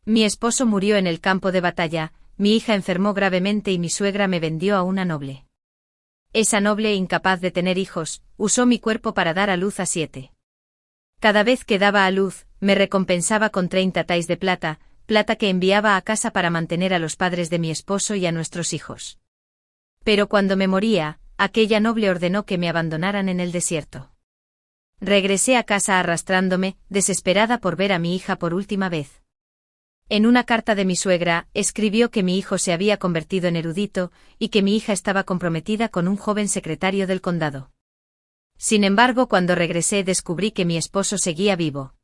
Mi esposo murió en el campo de batalla, mi hija enfermó gravemente y mi suegra me vendió a una noble. Esa noble, incapaz de tener hijos, usó mi cuerpo para dar a luz a 7. Cada vez que daba a luz, me recompensaba con 30 tais de plata, plata que enviaba a casa para mantener a los padres de mi esposo y a nuestros hijos. Pero cuando me moría, aquella noble ordenó que me abandonaran en el desierto. Regresé a casa arrastrándome, desesperada por ver a mi hija por última vez. En una carta de mi suegra, escribió que mi hijo se había convertido en erudito, y que mi hija estaba comprometida con un joven secretario del condado. Sin embargo, cuando regresé descubrí que mi esposo seguía vivo.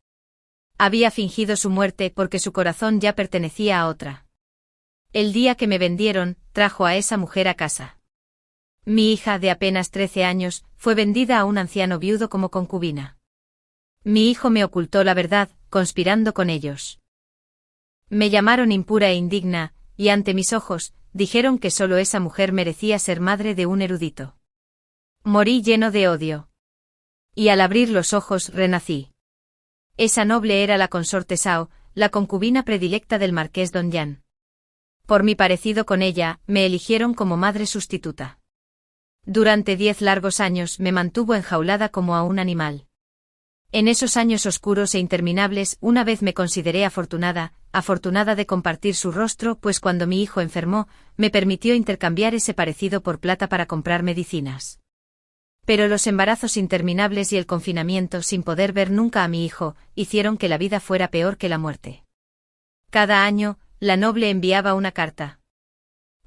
Había fingido su muerte porque su corazón ya pertenecía a otra. El día que me vendieron, trajo a esa mujer a casa. Mi hija, de apenas 13 años, fue vendida a un anciano viudo como concubina. Mi hijo me ocultó la verdad, conspirando con ellos. Me llamaron impura e indigna, y ante mis ojos, dijeron que solo esa mujer merecía ser madre de un erudito. Morí lleno de odio. Y al abrir los ojos renací. Esa noble era la consorte Sao, la concubina predilecta del marqués Don Jan. Por mi parecido con ella, me eligieron como madre sustituta. Durante 10 largos años me mantuvo enjaulada como a un animal. En esos años oscuros e interminables una vez me consideré afortunada de compartir su rostro, pues cuando mi hijo enfermó, me permitió intercambiar ese parecido por plata para comprar medicinas. Pero los embarazos interminables y el confinamiento sin poder ver nunca a mi hijo, hicieron que la vida fuera peor que la muerte. Cada año, la noble enviaba una carta.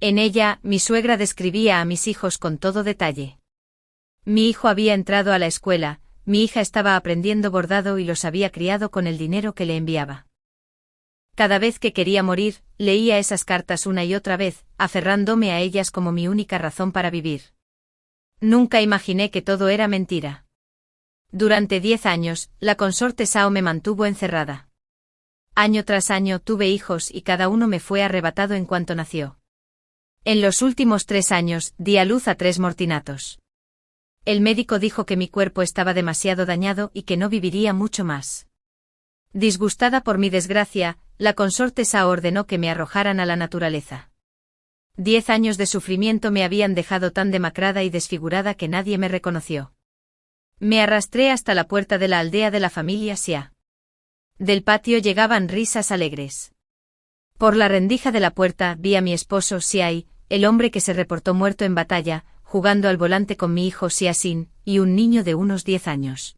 En ella, mi suegra describía a mis hijos con todo detalle. Mi hijo había entrado a la escuela, mi hija estaba aprendiendo bordado y los había criado con el dinero que le enviaba. Cada vez que quería morir, leía esas cartas una y otra vez, aferrándome a ellas como mi única razón para vivir. Nunca imaginé que todo era mentira. Durante 10 años, la consorte Sao me mantuvo encerrada. Año tras año tuve hijos y cada uno me fue arrebatado en cuanto nació. En los últimos 3 años, di a luz a 3 mortinatos. El médico dijo que mi cuerpo estaba demasiado dañado y que no viviría mucho más. Disgustada por mi desgracia, la consorte Sao ordenó que me arrojaran a la naturaleza. 10 años de sufrimiento me habían dejado tan demacrada y desfigurada que nadie me reconoció. Me arrastré hasta la puerta de la aldea de la familia Xia. Del patio llegaban risas alegres. Por la rendija de la puerta vi a mi esposo Xiai, el hombre que se reportó muerto en batalla, jugando al volante con mi hijo Xiaxin, y un niño de unos 10 años.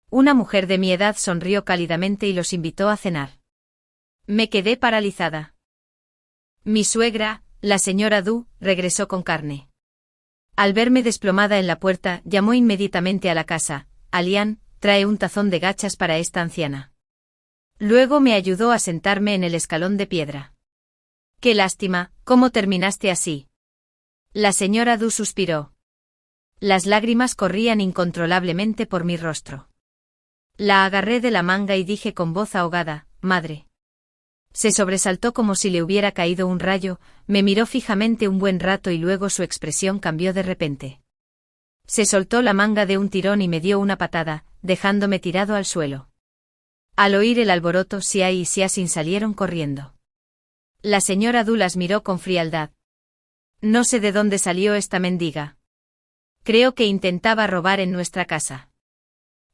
Una mujer de mi edad sonrió cálidamente y los invitó a cenar. Me quedé paralizada. Mi suegra, la señora Du, regresó con carne. Al verme desplomada en la puerta, llamó inmediatamente a la casa: Alian, trae un tazón de gachas para esta anciana. Luego me ayudó a sentarme en el escalón de piedra. Qué lástima, ¿cómo terminaste así? La señora Du suspiró. Las lágrimas corrían incontrolablemente por mi rostro. La agarré de la manga y dije con voz ahogada: madre. Se sobresaltó como si le hubiera caído un rayo, me miró fijamente un buen rato y luego su expresión cambió de repente. Se soltó la manga de un tirón y me dio una patada, dejándome tirado al suelo. Al oír el alboroto, Xiai y Xiaxin salieron corriendo. La señora Du las miró con frialdad. No sé de dónde salió esta mendiga. Creo que intentaba robar en nuestra casa.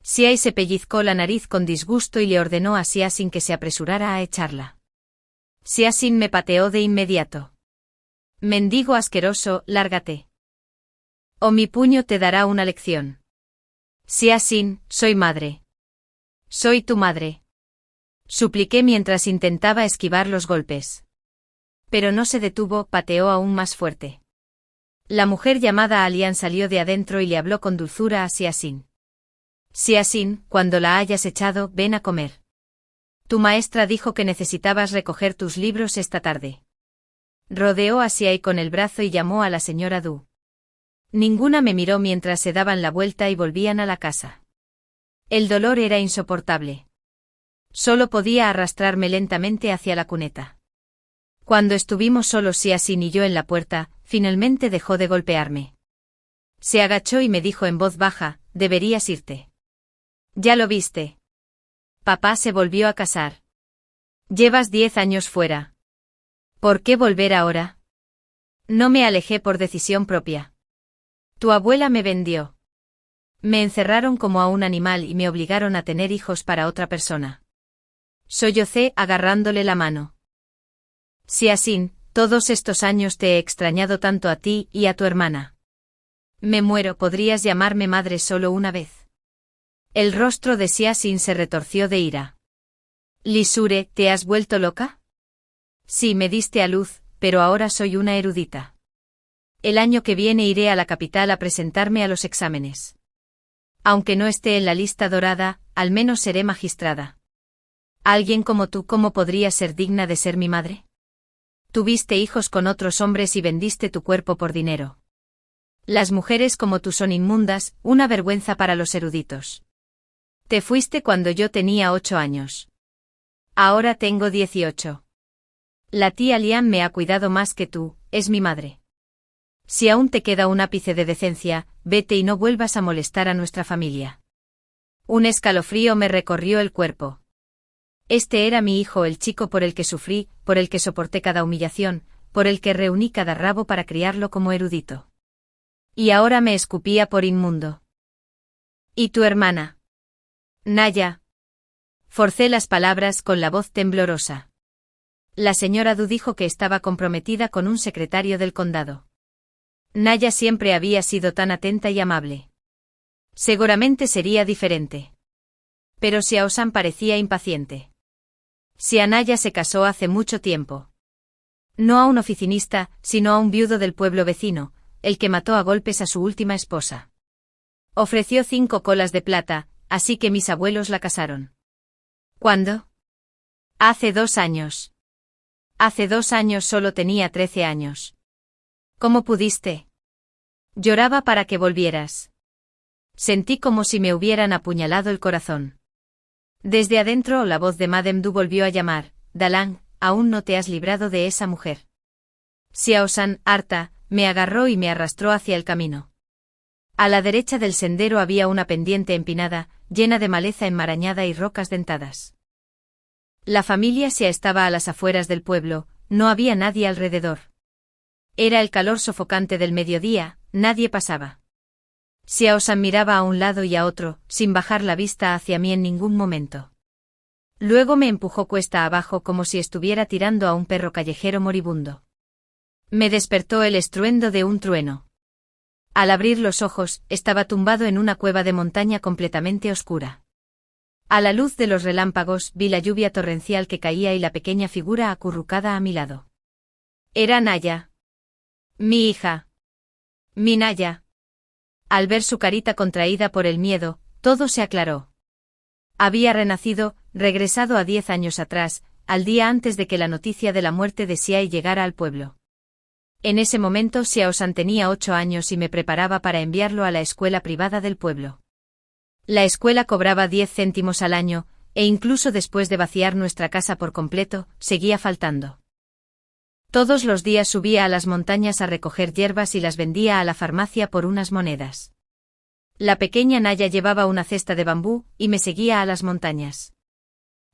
Xiai se pellizcó la nariz con disgusto y le ordenó a Xiaxin que se apresurara a echarla. Xiaxin me pateó de inmediato. Mendigo asqueroso, lárgate. O mi puño te dará una lección. Xiaxin, soy madre. Soy tu madre. Supliqué mientras intentaba esquivar los golpes. Pero no se detuvo, pateó aún más fuerte. La mujer llamada Alian salió de adentro y le habló con dulzura a Xiaxin. Xiaxin, cuando la hayas echado, ven a comer. Tu maestra dijo que necesitabas recoger tus libros esta tarde. Rodeó a Xiai con el brazo y llamó a la señora Du. Ninguna me miró mientras se daban la vuelta y volvían a la casa. El dolor era insoportable. Solo podía arrastrarme lentamente hacia la cuneta. Cuando estuvimos solos Xiaxin y yo en la puerta, finalmente dejó de golpearme. Se agachó y me dijo en voz baja: deberías irte. Ya lo viste. Papá se volvió a casar. Llevas 10 años fuera. ¿Por qué volver ahora? No me alejé por decisión propia. Tu abuela me vendió. Me encerraron como a un animal y me obligaron a tener hijos para otra persona. Sollocé agarrándole la mano. Si así, todos estos años te he extrañado tanto a ti y a tu hermana. Me muero, ¿podrías llamarme madre solo una vez? El rostro de Siasin se retorció de ira. Lisure, ¿te has vuelto loca? Sí, me diste a luz, pero ahora soy una erudita. El año que viene iré a la capital a presentarme a los exámenes. Aunque no esté en la lista dorada, al menos seré magistrada. ¿Alguien como tú cómo podría ser digna de ser mi madre? Tuviste hijos con otros hombres y vendiste tu cuerpo por dinero. Las mujeres como tú son inmundas, una vergüenza para los eruditos. Te fuiste cuando yo tenía 8 años. Ahora tengo 18. La tía Lian me ha cuidado más que tú, es mi madre. Si aún te queda un ápice de decencia, vete y no vuelvas a molestar a nuestra familia. Un escalofrío me recorrió el cuerpo. Este era mi hijo, el chico por el que sufrí, por el que soporté cada humillación, por el que reuní cada rabo para criarlo como erudito. Y ahora me escupía por inmundo. ¿Y tu hermana? Naya. Forcé las palabras con la voz temblorosa. La señora Du dijo que estaba comprometida con un secretario del condado. Naya siempre había sido tan atenta y amable. Seguramente sería diferente. Pero Xiaoshan parecía impaciente. Naya se casó hace mucho tiempo. No a un oficinista, sino a un viudo del pueblo vecino, el que mató a golpes a su última esposa. Ofreció 5 colas de plata, así que mis abuelos la casaron. ¿Cuándo? Hace 2 años. Hace 2 años solo tenía 13 años. ¿Cómo pudiste? Lloraba para que volvieras. Sentí como si me hubieran apuñalado el corazón. Desde adentro la voz de Madame Du volvió a llamar, Dalang, aún no te has librado de esa mujer. Xiaoshan, harta, me agarró y me arrastró hacia el camino. A la derecha del sendero había una pendiente empinada, llena de maleza enmarañada y rocas dentadas. La familia Xia estaba a las afueras del pueblo, no había nadie alrededor. Era el calor sofocante del mediodía, nadie pasaba. Xiaoshan miraba a un lado y a otro, sin bajar la vista hacia mí en ningún momento. Luego me empujó cuesta abajo como si estuviera tirando a un perro callejero moribundo. Me despertó el estruendo de un trueno. Al abrir los ojos, estaba tumbado en una cueva de montaña completamente oscura. A la luz de los relámpagos vi la lluvia torrencial que caía y la pequeña figura acurrucada a mi lado. Era Naya. Mi hija. Mi Naya. Al ver su carita contraída por el miedo, todo se aclaró. Había renacido, regresado a 10 años atrás, al día antes de que la noticia de la muerte de Xiai llegara al pueblo. En ese momento Xiaoshan tenía 8 años y me preparaba para enviarlo a la escuela privada del pueblo. La escuela cobraba 10 céntimos al año, e incluso después de vaciar nuestra casa por completo, seguía faltando. Todos los días subía a las montañas a recoger hierbas y las vendía a la farmacia por unas monedas. La pequeña Naya llevaba una cesta de bambú y me seguía a las montañas.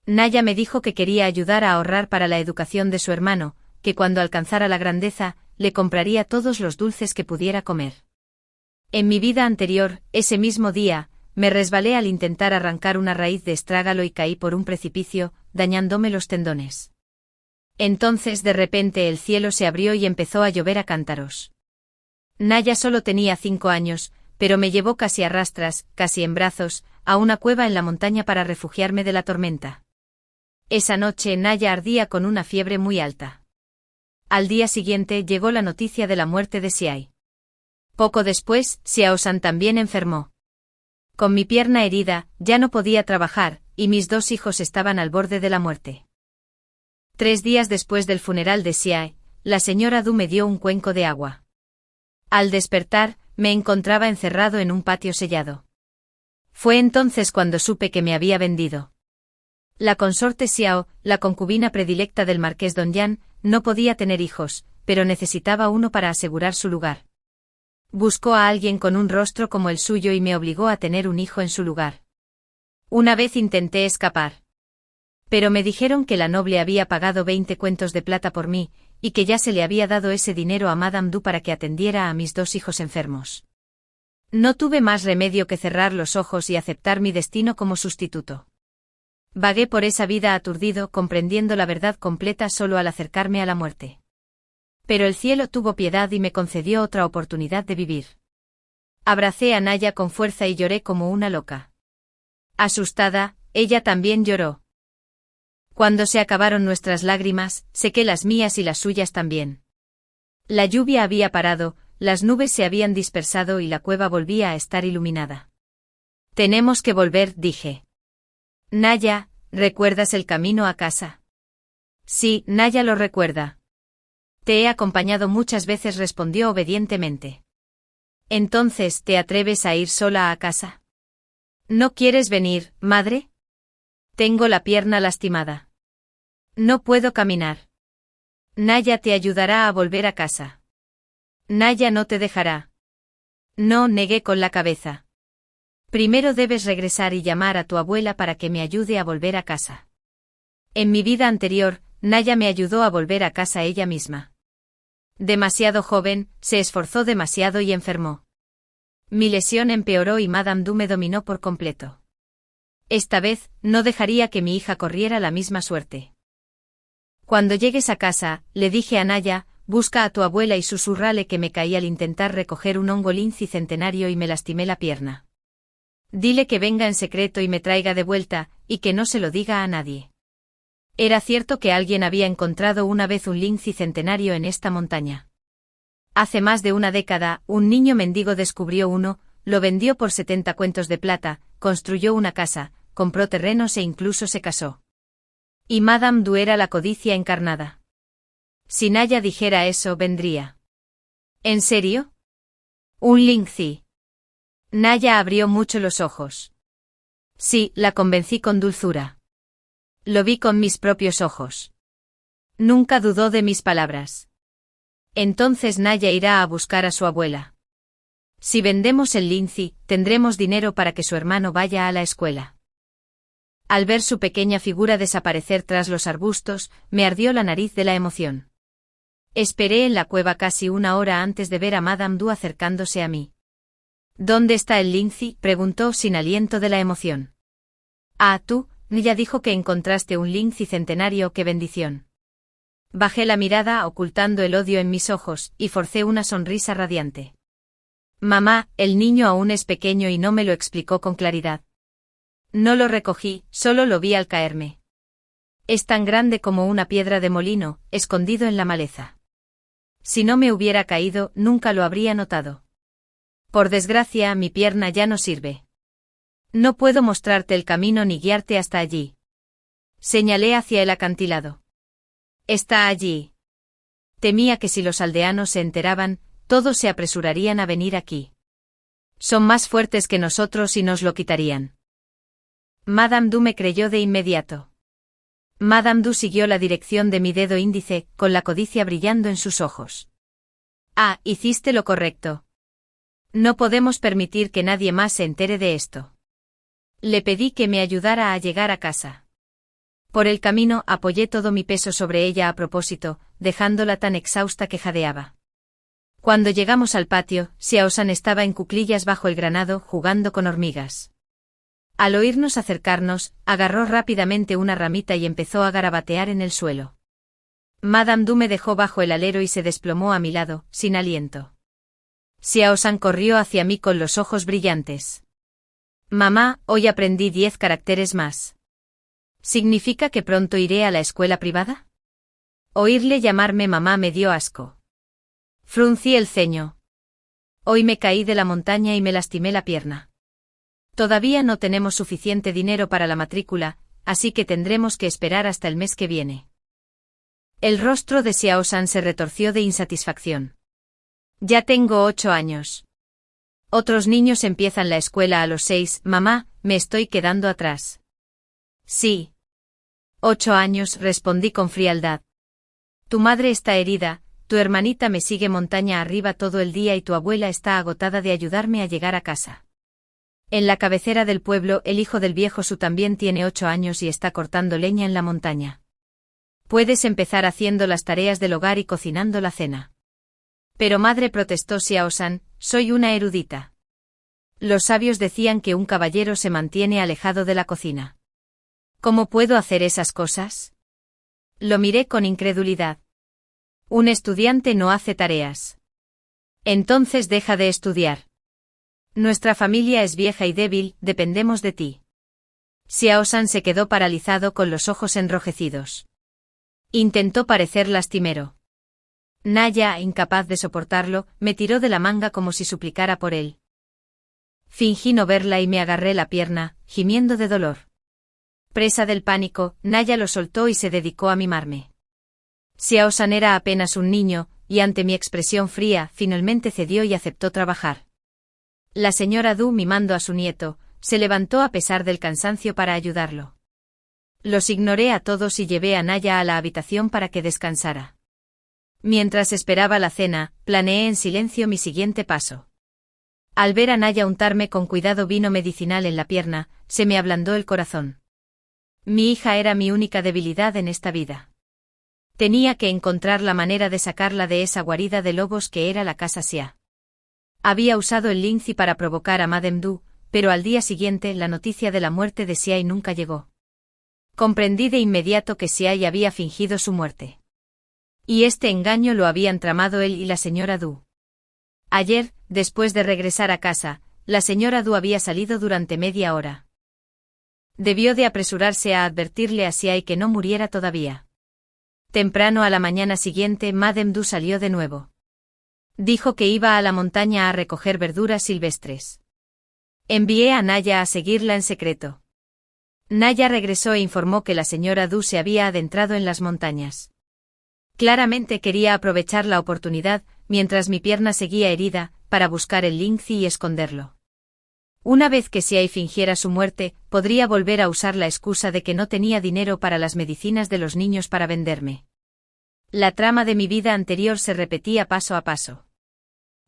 Naya me dijo que quería ayudar a ahorrar para la educación de su hermano, que cuando alcanzara la grandeza, le compraría todos los dulces que pudiera comer. En mi vida anterior, ese mismo día, me resbalé al intentar arrancar una raíz de estrágalo y caí por un precipicio, dañándome los tendones. Entonces de repente el cielo se abrió y empezó a llover a cántaros. Naya solo tenía 5 años, pero me llevó casi a rastras, casi en brazos, a una cueva en la montaña para refugiarme de la tormenta. Esa noche Naya ardía con una fiebre muy alta. Al día siguiente llegó la noticia de la muerte de Xiai. Poco después, Xiaoshan también enfermó. Con mi pierna herida, ya no podía trabajar, y mis 2 hijos estaban al borde de la muerte. 3 días después del funeral de Xiai, la señora Du me dio un cuenco de agua. Al despertar, me encontraba encerrado en un patio sellado. Fue entonces cuando supe que me había vendido. La consorte Xiao, la concubina predilecta del marqués Don Yan, no podía tener hijos, pero necesitaba uno para asegurar su lugar. Buscó a alguien con un rostro como el suyo y me obligó a tener un hijo en su lugar. Una vez intenté escapar. Pero me dijeron que la noble había pagado 20 cuentos de plata por mí, y que ya se le había dado ese dinero a Madame Du para que atendiera a mis 2 hijos enfermos. No tuve más remedio que cerrar los ojos y aceptar mi destino como sustituto. Vagué por esa vida aturdido, comprendiendo la verdad completa solo al acercarme a la muerte. Pero el cielo tuvo piedad y me concedió otra oportunidad de vivir. Abracé a Naya con fuerza y lloré como una loca. Asustada, ella también lloró. Cuando se acabaron nuestras lágrimas, sequé las mías y las suyas también. La lluvia había parado, las nubes se habían dispersado y la cueva volvía a estar iluminada. Tenemos que volver, dije. Naya, ¿recuerdas el camino a casa? Sí, Naya lo recuerda. Te he acompañado muchas veces, respondió obedientemente. Entonces, ¿te atreves a ir sola a casa? ¿No quieres venir, madre? Tengo la pierna lastimada. No puedo caminar. Naya te ayudará a volver a casa. Naya no te dejará. No, negué con la cabeza. Primero debes regresar y llamar a tu abuela para que me ayude a volver a casa. En mi vida anterior, Naya me ayudó a volver a casa ella misma. Demasiado joven, se esforzó demasiado y enfermó. Mi lesión empeoró y Madame Du me dominó por completo. Esta vez, no dejaría que mi hija corriera la misma suerte. Cuando llegues a casa, le dije a Naya, busca a tu abuela y susurrale que me caí al intentar recoger un hongo lince centenario y me lastimé la pierna. Dile que venga en secreto y me traiga de vuelta, y que no se lo diga a nadie. Era cierto que alguien había encontrado una vez un lince centenario en esta montaña. Hace más de una década, un niño mendigo descubrió uno, lo vendió por 70 cuentos de plata, construyó una casa, compró terrenos e incluso se casó. Y Madame Du era la codicia encarnada. Si Naya dijera eso, vendría. ¿En serio? ¿Un lince? Naya abrió mucho los ojos. Sí, la convencí con dulzura. Lo vi con mis propios ojos. Nunca dudó de mis palabras. Entonces Naya irá a buscar a su abuela. Si vendemos el lince, tendremos dinero para que su hermano vaya a la escuela. Al ver su pequeña figura desaparecer tras los arbustos, me ardió la nariz de la emoción. Esperé en la cueva casi una hora antes de ver a Madame Du acercándose a mí. ¿Dónde está el lince?, preguntó sin aliento de la emoción. Ah, tú, Naya dijo que encontraste un lince centenario, qué bendición. Bajé la mirada ocultando el odio en mis ojos, y forcé una sonrisa radiante. Mamá, el niño aún es pequeño y no me lo explicó con claridad. No lo recogí, solo lo vi al caerme. Es tan grande como una piedra de molino, escondido en la maleza. Si no me hubiera caído, nunca lo habría notado. Por desgracia, mi pierna ya no sirve. No puedo mostrarte el camino ni guiarte hasta allí. Señalé hacia el acantilado. Está allí. Temía que si los aldeanos se enteraban, todos se apresurarían a venir aquí. Son más fuertes que nosotros y nos lo quitarían. Madame Du me creyó de inmediato. Madame Du siguió la dirección de mi dedo índice, con la codicia brillando en sus ojos. Ah, hiciste lo correcto. No podemos permitir que nadie más se entere de esto. Le pedí que me ayudara a llegar a casa. Por el camino apoyé todo mi peso sobre ella a propósito, dejándola tan exhausta que jadeaba. Cuando llegamos al patio, Xiaoshan estaba en cuclillas bajo el granado jugando con hormigas. Al oírnos acercarnos, agarró rápidamente una ramita y empezó a garabatear en el suelo. Madame Du me dejó bajo el alero y se desplomó a mi lado, sin aliento. Xiaoshan corrió hacia mí con los ojos brillantes. Mamá, hoy aprendí 10 caracteres más. ¿Significa que pronto iré a la escuela privada? Oírle llamarme mamá me dio asco. Fruncí el ceño. Hoy me caí de la montaña y me lastimé la pierna. Todavía no tenemos suficiente dinero para la matrícula, así que tendremos que esperar hasta el mes que viene. El rostro de Xiaoshan se retorció de insatisfacción. Ya tengo 8 años. Otros niños empiezan la escuela a los 6, mamá, me estoy quedando atrás. Sí. 8 años, respondí con frialdad. Tu madre está herida, tu hermanita me sigue montaña arriba todo el día y tu abuela está agotada de ayudarme a llegar a casa. En la cabecera del pueblo, el hijo del viejo Su también tiene 8 años y está cortando leña en la montaña. Puedes empezar haciendo las tareas del hogar y cocinando la cena. Pero madre, protestó Xiao-san, soy una erudita. Los sabios decían que un caballero se mantiene alejado de la cocina. ¿Cómo puedo hacer esas cosas? Lo miré con incredulidad. Un estudiante no hace tareas. Entonces deja de estudiar. Nuestra familia es vieja y débil, dependemos de ti. Xiao-san se quedó paralizado con los ojos enrojecidos. Intentó parecer lastimero. Naya, incapaz de soportarlo, me tiró de la manga como si suplicara por él. Fingí no verla y me agarré la pierna, gimiendo de dolor. Presa del pánico, Naya lo soltó y se dedicó a mimarme. Xiao-san era apenas un niño, y ante mi expresión fría, finalmente cedió y aceptó trabajar. La señora Du, mimando a su nieto, se levantó a pesar del cansancio para ayudarlo. Los ignoré a todos y llevé a Naya a la habitación para que descansara. Mientras esperaba la cena, planeé en silencio mi siguiente paso. Al ver a Naya untarme con cuidado vino medicinal en la pierna, se me ablandó el corazón. Mi hija era mi única debilidad en esta vida. Tenía que encontrar la manera de sacarla de esa guarida de lobos que era la casa Xia. Había usado el lince para provocar a Madame Du, pero al día siguiente la noticia de la muerte de Xiai nunca llegó. Comprendí de inmediato que Xiai había fingido su muerte. Y este engaño lo habían tramado él y la señora Du. Ayer, después de regresar a casa, la señora Du había salido durante media hora. Debió de apresurarse a advertirle a Xiai que no muriera todavía. Temprano a la mañana siguiente, Madame Du salió de nuevo. Dijo que iba a la montaña a recoger verduras silvestres. Envié a Naya a seguirla en secreto. Naya regresó e informó que la señora Du se había adentrado en las montañas. Claramente quería aprovechar la oportunidad, mientras mi pierna seguía herida, para buscar el lince y esconderlo. Una vez que Xiai fingiera su muerte, podría volver a usar la excusa de que no tenía dinero para las medicinas de los niños para venderme. La trama de mi vida anterior se repetía paso a paso.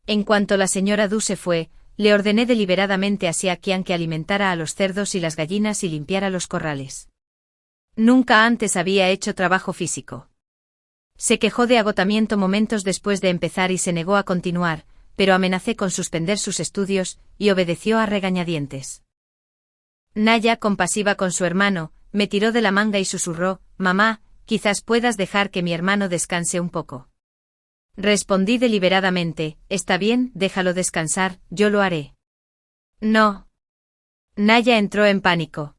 En cuanto la señora Du se fue, le ordené deliberadamente a Xia Qian que alimentara a los cerdos y las gallinas y limpiara los corrales. Nunca antes había hecho trabajo físico. Se quejó de agotamiento momentos después de empezar y se negó a continuar, pero amenacé con suspender sus estudios, y obedeció a regañadientes. Naya, compasiva con su hermano, me tiró de la manga y susurró, «Mamá, quizás puedas dejar que mi hermano descanse un poco». Respondí deliberadamente, «Está bien, déjalo descansar, yo lo haré». «No». Naya entró en pánico.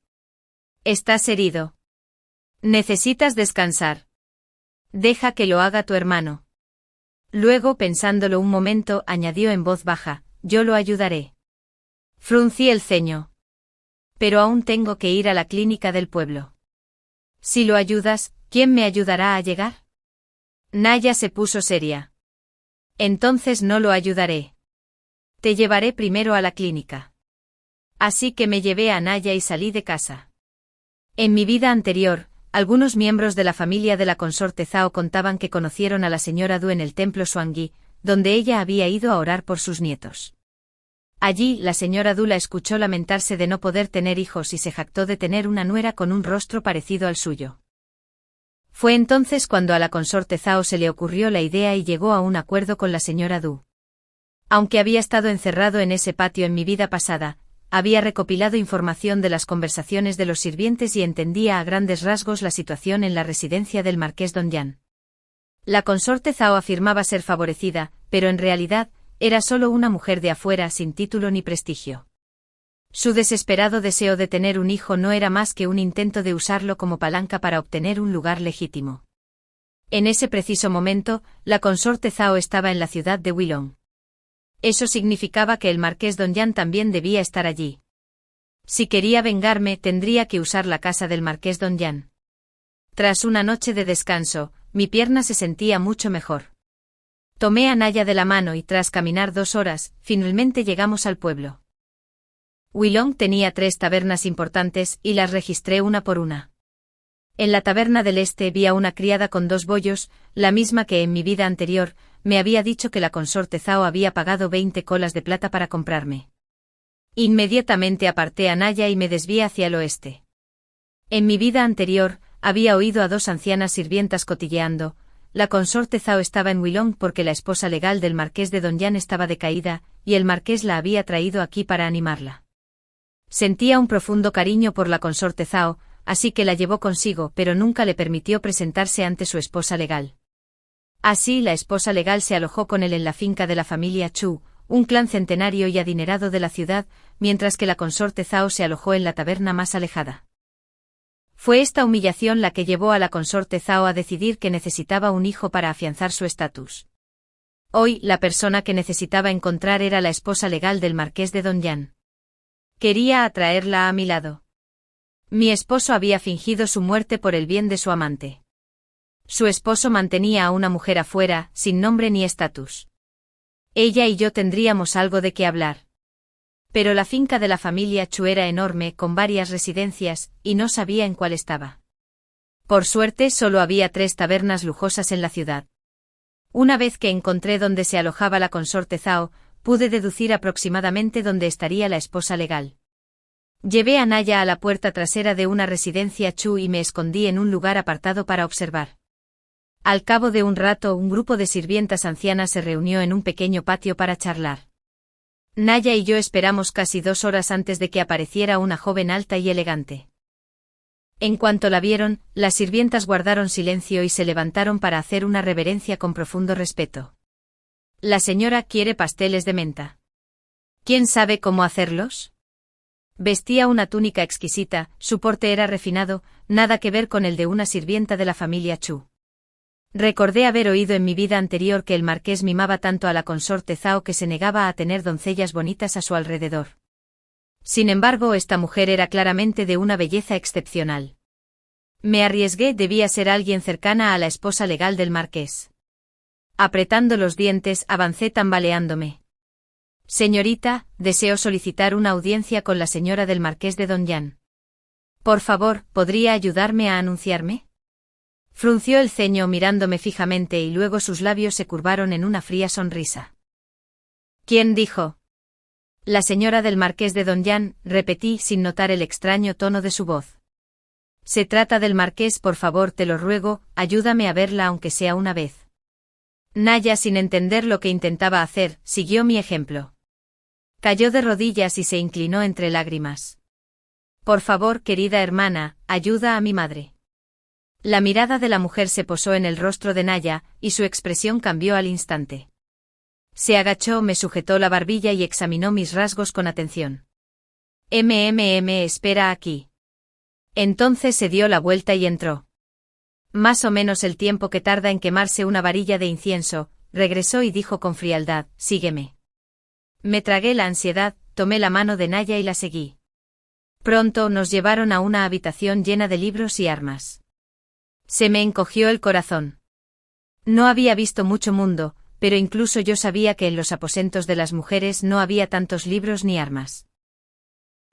«Estás herido. Necesitas descansar. Deja que lo haga tu hermano». Luego, pensándolo un momento, añadió en voz baja, «Yo lo ayudaré». Fruncí el ceño. «Pero aún tengo que ir a la clínica del pueblo». «Si lo ayudas, ¿quién me ayudará a llegar?». Naya se puso seria. «Entonces no lo ayudaré. Te llevaré primero a la clínica». Así que me llevé a Naya y salí de casa. En mi vida anterior, algunos miembros de la familia de la consorte Zhao contaban que conocieron a la señora Du en el templo Xuangyi, donde ella había ido a orar por sus nietos. Allí, la señora Du la escuchó lamentarse de no poder tener hijos y se jactó de tener una nuera con un rostro parecido al suyo. Fue entonces cuando a la consorte Zhao se le ocurrió la idea y llegó a un acuerdo con la señora Du. Aunque había estado encerrado en ese patio en mi vida pasada, había recopilado información de las conversaciones de los sirvientes y entendía a grandes rasgos la situación en la residencia del marqués Don Yan. La consorte Zhao afirmaba ser favorecida, pero en realidad, era solo una mujer de afuera sin título ni prestigio. Su desesperado deseo de tener un hijo no era más que un intento de usarlo como palanca para obtener un lugar legítimo. En ese preciso momento, la consorte Zhao estaba en la ciudad de Wilong. Eso significaba que el marqués Don Yan también debía estar allí. Si quería vengarme, tendría que usar la casa del marqués Don Yan. Tras una noche de descanso, mi pierna se sentía mucho mejor. Tomé a Naya de la mano y tras caminar 2 horas, finalmente llegamos al pueblo. Wilong tenía 3 tabernas importantes y las registré una por una. En la taberna del este vi a una criada con 2 bollos, la misma que en mi vida anterior, me había dicho que la consorte Zhao había pagado 20 colas de plata para comprarme. Inmediatamente aparté a Naya y me desvié hacia el oeste. En mi vida anterior, había oído a dos ancianas sirvientas cotilleando. La consorte Zhao estaba en Wilong porque la esposa legal del marqués de Dongyang estaba decaída, y el marqués la había traído aquí para animarla. Sentía un profundo cariño por la consorte Zhao, así que la llevó consigo, pero nunca le permitió presentarse ante su esposa legal. Así la esposa legal se alojó con él en la finca de la familia Chu, un clan centenario y adinerado de la ciudad, mientras que la consorte Zhao se alojó en la taberna más alejada. Fue esta humillación la que llevó a la consorte Zhao a decidir que necesitaba un hijo para afianzar su estatus. Hoy, la persona que necesitaba encontrar era la esposa legal del marqués de Dongyang. Quería atraerla a mi lado. Mi esposo había fingido su muerte por el bien de su amante. Su esposo mantenía a una mujer afuera, sin nombre ni estatus. Ella y yo tendríamos algo de qué hablar. Pero la finca de la familia Chu era enorme, con varias residencias, y no sabía en cuál estaba. Por suerte solo había 3 tabernas lujosas en la ciudad. Una vez que encontré dónde se alojaba la consorte Zhao, pude deducir aproximadamente dónde estaría la esposa legal. Llevé a Naya a la puerta trasera de una residencia Chu y me escondí en un lugar apartado para observar. Al cabo de un rato, un grupo de sirvientas ancianas se reunió en un pequeño patio para charlar. Naya y yo esperamos casi 2 horas antes de que apareciera una joven alta y elegante. En cuanto la vieron, las sirvientas guardaron silencio y se levantaron para hacer una reverencia con profundo respeto. La señora quiere pasteles de menta. ¿Quién sabe cómo hacerlos? Vestía una túnica exquisita, su porte era refinado, nada que ver con el de una sirvienta de la familia Chu. Recordé haber oído en mi vida anterior que el marqués mimaba tanto a la consorte Zhao que se negaba a tener doncellas bonitas a su alrededor. Sin embargo, esta mujer era claramente de una belleza excepcional. Me arriesgué, debía ser alguien cercana a la esposa legal del marqués. Apretando los dientes, avancé tambaleándome. Señorita, deseo solicitar una audiencia con la señora del marqués de Dongyang. Por favor, ¿podría ayudarme a anunciarme? Frunció el ceño mirándome fijamente y luego sus labios se curvaron en una fría sonrisa. ¿Quién dijo? La señora del marqués de Dongyang, repetí sin notar el extraño tono de su voz. Se trata del marqués, por favor, te lo ruego, ayúdame a verla aunque sea una vez. Naya, sin entender lo que intentaba hacer, siguió mi ejemplo. Cayó de rodillas y se inclinó entre lágrimas. Por favor, querida hermana, ayuda a mi madre. La mirada de la mujer se posó en el rostro de Naya, y su expresión cambió al instante. Se agachó, me sujetó la barbilla y examinó mis rasgos con atención. Espera aquí. Entonces se dio la vuelta y entró. Más o menos el tiempo que tarda en quemarse una varilla de incienso, regresó y dijo con frialdad, sígueme. Me tragué la ansiedad, tomé la mano de Naya y la seguí. Pronto nos llevaron a una habitación llena de libros y armas. Se me encogió el corazón. No había visto mucho mundo, pero incluso yo sabía que en los aposentos de las mujeres no había tantos libros ni armas.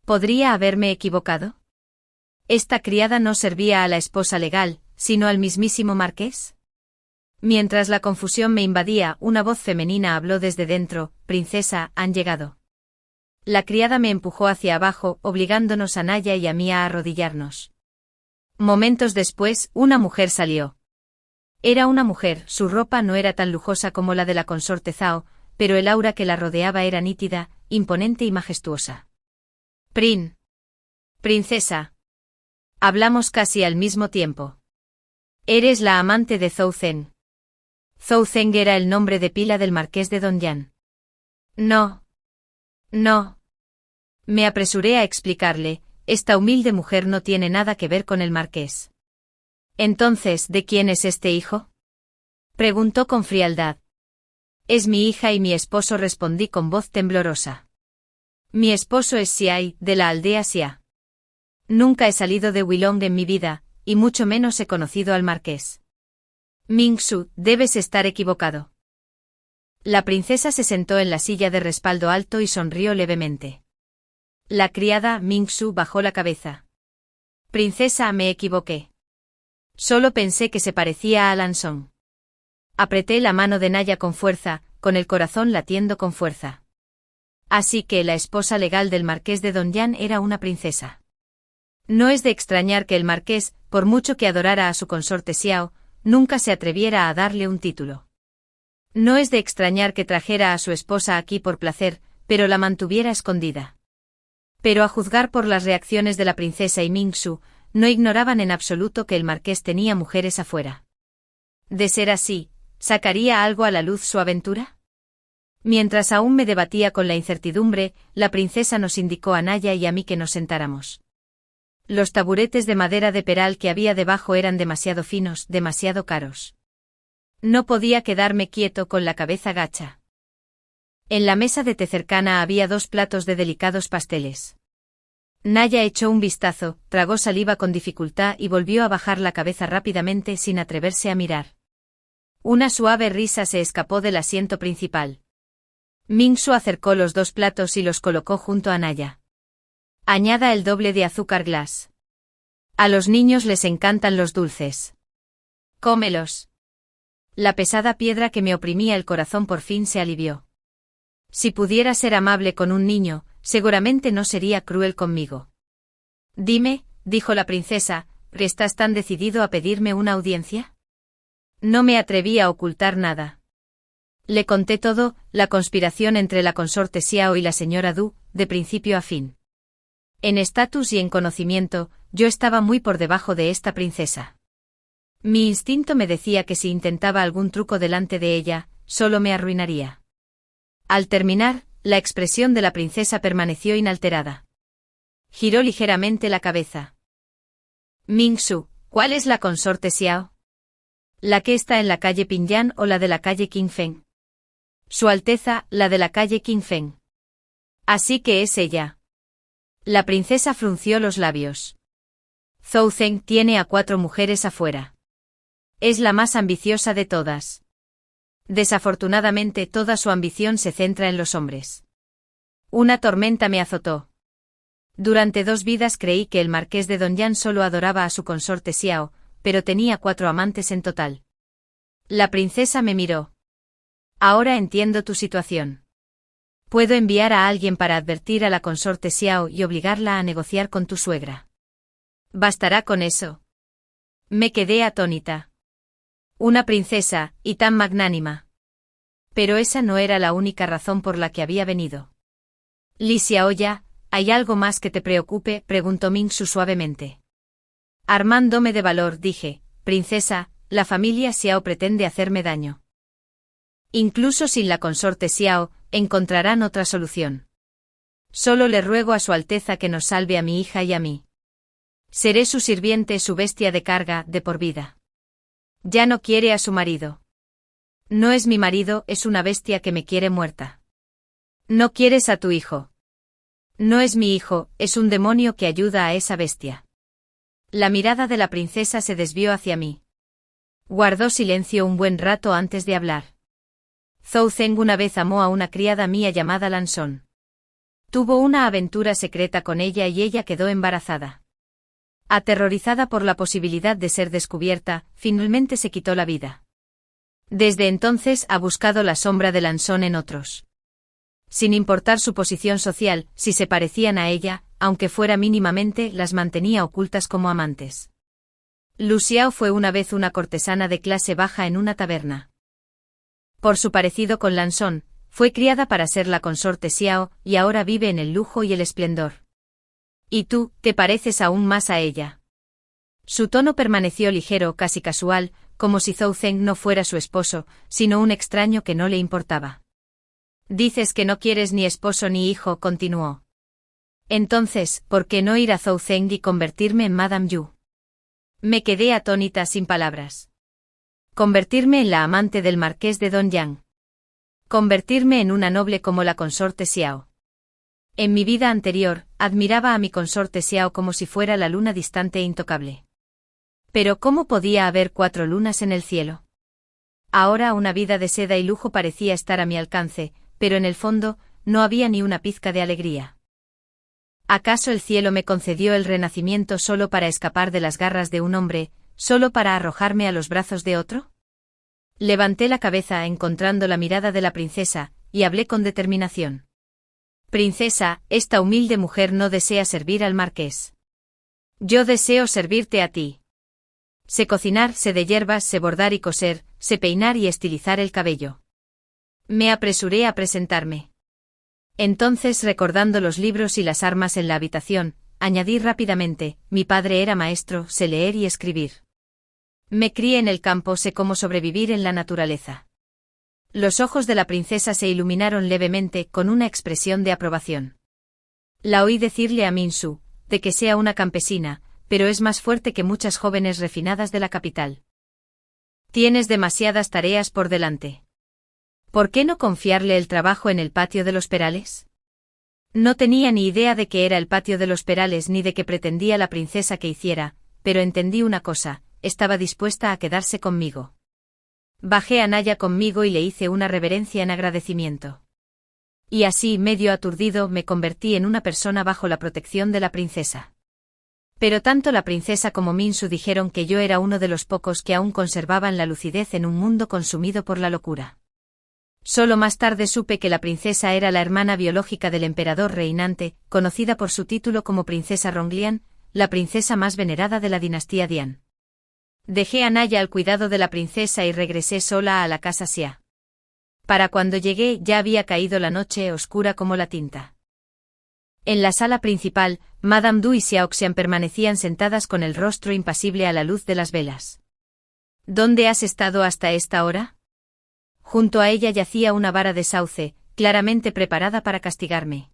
¿Podría haberme equivocado? ¿Esta criada no servía a la esposa legal, sino al mismísimo marqués? Mientras la confusión me invadía, una voz femenina habló desde dentro, princesa, han llegado. La criada me empujó hacia abajo, obligándonos a Naya y a mí a arrodillarnos. Momentos después, una mujer salió. Era una mujer, su ropa no era tan lujosa como la de la consorte Zhao, pero el aura que la rodeaba era nítida, imponente y majestuosa. Princesa. Hablamos casi al mismo tiempo. Eres la amante de Zhou Zeng. Zhou Zeng era el nombre de pila del marqués de Dongyang. No. Me apresuré a explicarle, esta humilde mujer no tiene nada que ver con el marqués. Entonces, ¿de quién es este hijo? Preguntó con frialdad. Es mi hija y mi esposo, respondí con voz temblorosa. Mi esposo es Xiai, de la aldea Xia. Nunca he salido de Wilong en mi vida, y mucho menos he conocido al marqués. Mingsu, debes estar equivocado. La princesa se sentó en la silla de respaldo alto y sonrió levemente. La criada, Mingsu, bajó la cabeza. Princesa, me equivoqué. Solo pensé que se parecía a Lansong. Apreté la mano de Naya con fuerza, con el corazón latiendo con fuerza. Así que la esposa legal del marqués de Dongyang era una princesa. No es de extrañar que el marqués, por mucho que adorara a su consorte Xiao, nunca se atreviera a darle un título. No es de extrañar que trajera a su esposa aquí por placer, pero la mantuviera escondida. Pero a juzgar por las reacciones de la princesa y Mingsu, no ignoraban en absoluto que el marqués tenía mujeres afuera. De ser así, ¿sacaría algo a la luz su aventura? Mientras aún me debatía con la incertidumbre, la princesa nos indicó a Naya y a mí que nos sentáramos. Los taburetes de madera de peral que había debajo eran demasiado finos, demasiado caros. No podía quedarme quieto con la cabeza gacha. En la mesa de té cercana había 2 platos de delicados pasteles. Naya echó un vistazo, tragó saliva con dificultad y volvió a bajar la cabeza rápidamente sin atreverse a mirar. Una suave risa se escapó del asiento principal. Mingsu acercó los 2 platos y los colocó junto a Naya. Añada el doble de azúcar glass. A los niños les encantan los dulces. Cómelos. La pesada piedra que me oprimía el corazón por fin se alivió. Si pudiera ser amable con un niño, seguramente no sería cruel conmigo. Dime, dijo la princesa, ¿estás tan decidido a pedirme una audiencia? No me atreví a ocultar nada. Le conté todo, la conspiración entre la consorte Xiao y la señora Du, de principio a fin. En estatus y en conocimiento, yo estaba muy por debajo de esta princesa. Mi instinto me decía que si intentaba algún truco delante de ella, solo me arruinaría. Al terminar, la expresión de la princesa permaneció inalterada. Giró ligeramente la cabeza. Mingsu, ¿cuál es la consorte Xiao? ¿La que está en la calle Pingyang o la de la calle Qingfeng? Su Alteza, la de la calle Qingfeng. Así que es ella. La princesa frunció los labios. Zhou Zeng tiene a 4 mujeres afuera. Es la más ambiciosa de todas. Desafortunadamente toda su ambición se centra en los hombres. Una tormenta me azotó. Durante 2 vidas creí que el marqués de Dongyang solo adoraba a su consorte Xiao, pero tenía 4 amantes en total. La princesa me miró. Ahora entiendo tu situación. Puedo enviar a alguien para advertir a la consorte Xiao y obligarla a negociar con tu suegra. ¿Bastará con eso? Me quedé atónita. Una princesa, y tan magnánima. Pero esa no era la única razón por la que había venido. Li Xiaoya, ¿hay algo más que te preocupe?, preguntó Mingsu suavemente. Armándome de valor dije, princesa, la familia Xiao pretende hacerme daño. Incluso sin la consorte Xiao, encontrarán otra solución. Solo le ruego a su Alteza que nos salve a mi hija y a mí. Seré su sirviente, su bestia de carga, de por vida. Ya no quiere a su marido. No es mi marido, es una bestia que me quiere muerta. No quieres a tu hijo. No es mi hijo, es un demonio que ayuda a esa bestia. La mirada de la princesa se desvió hacia mí. Guardó silencio un buen rato antes de hablar. Zhou Zeng una vez amó a una criada mía llamada Lanson. Tuvo una aventura secreta con ella y ella quedó embarazada. Aterrorizada por la posibilidad de ser descubierta, finalmente se quitó la vida. Desde entonces ha buscado la sombra de Lanson en otros. Sin importar su posición social, si se parecían a ella, aunque fuera mínimamente, las mantenía ocultas como amantes. Lu Xiao fue una vez una cortesana de clase baja en una taberna. Por su parecido con Lanson, fue criada para ser la consorte Xiao, y ahora vive en el lujo y el esplendor. Y tú, te pareces aún más a ella. Su tono permaneció ligero, casi casual, como si Zhou Zeng no fuera su esposo, sino un extraño que no le importaba. Dices que no quieres ni esposo ni hijo, continuó. Entonces, ¿por qué no ir a Zhou Zeng y convertirme en Madame Yu? Me quedé atónita sin palabras. Convertirme en la amante del marqués de Dongyang. Convertirme en una noble como la consorte Xiao. En mi vida anterior, admiraba a mi consorte Xiao como si fuera la luna distante e intocable. Pero ¿cómo podía haber 4 lunas en el cielo? Ahora una vida de seda y lujo parecía estar a mi alcance, pero en el fondo, no había ni una pizca de alegría. ¿Acaso el cielo me concedió el renacimiento solo para escapar de las garras de un hombre, solo para arrojarme a los brazos de otro? Levanté la cabeza encontrando la mirada de la princesa, y hablé con determinación. Princesa, esta humilde mujer no desea servir al marqués. Yo deseo servirte a ti. Sé cocinar, sé de hierbas, sé bordar y coser, sé peinar y estilizar el cabello. Me apresuré a presentarme. Entonces, recordando los libros y las armas en la habitación, añadí rápidamente, mi padre era maestro, sé leer y escribir. Me crié en el campo, sé cómo sobrevivir en la naturaleza. Los ojos de la princesa se iluminaron levemente con una expresión de aprobación. La oí decirle a Minsu, de que sea una campesina, pero es más fuerte que muchas jóvenes refinadas de la capital. Tienes demasiadas tareas por delante. ¿Por qué no confiarle el trabajo en el patio de los Perales? No tenía ni idea de qué era el patio de los Perales ni de qué pretendía la princesa que hiciera, pero entendí una cosa, estaba dispuesta a quedarse conmigo. Bajé a Naya conmigo y le hice una reverencia en agradecimiento. Y así, medio aturdido, me convertí en una persona bajo la protección de la princesa. Pero tanto la princesa como Minsu dijeron que yo era uno de los pocos que aún conservaban la lucidez en un mundo consumido por la locura. Solo más tarde supe que la princesa era la hermana biológica del emperador reinante, conocida por su título como princesa Ronglian, la princesa más venerada de la dinastía Dian. Dejé a Naya al cuidado de la princesa y regresé sola a la casa Xia. Para cuando llegué ya había caído la noche oscura como la tinta. En la sala principal, Madame Du y Xiaoxian permanecían sentadas con el rostro impasible a la luz de las velas. ¿Dónde has estado hasta esta hora? Junto a ella yacía una vara de sauce, claramente preparada para castigarme.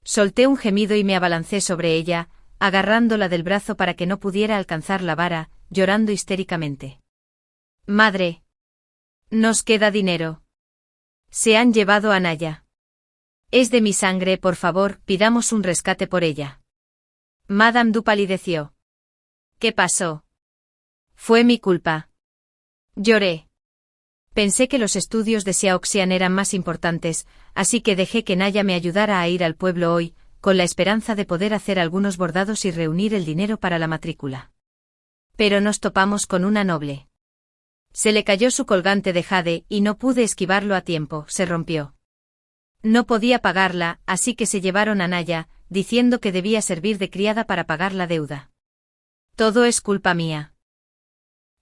Solté un gemido y me abalancé sobre ella, agarrándola del brazo para que no pudiera alcanzar la vara, llorando histéricamente. Madre. Nos queda dinero. Se han llevado a Naya. Es de mi sangre, por favor, pidamos un rescate por ella. Madame Du palideció. ¿Qué pasó? Fue mi culpa. Lloré. Pensé que los estudios de Xiaoxian eran más importantes, así que dejé que Naya me ayudara a ir al pueblo hoy, con la esperanza de poder hacer algunos bordados y reunir el dinero para la matrícula. Pero nos topamos con una noble. Se le cayó su colgante de jade y no pude esquivarlo a tiempo, se rompió. No podía pagarla, así que se llevaron a Naya, diciendo que debía servir de criada para pagar la deuda. Todo es culpa mía.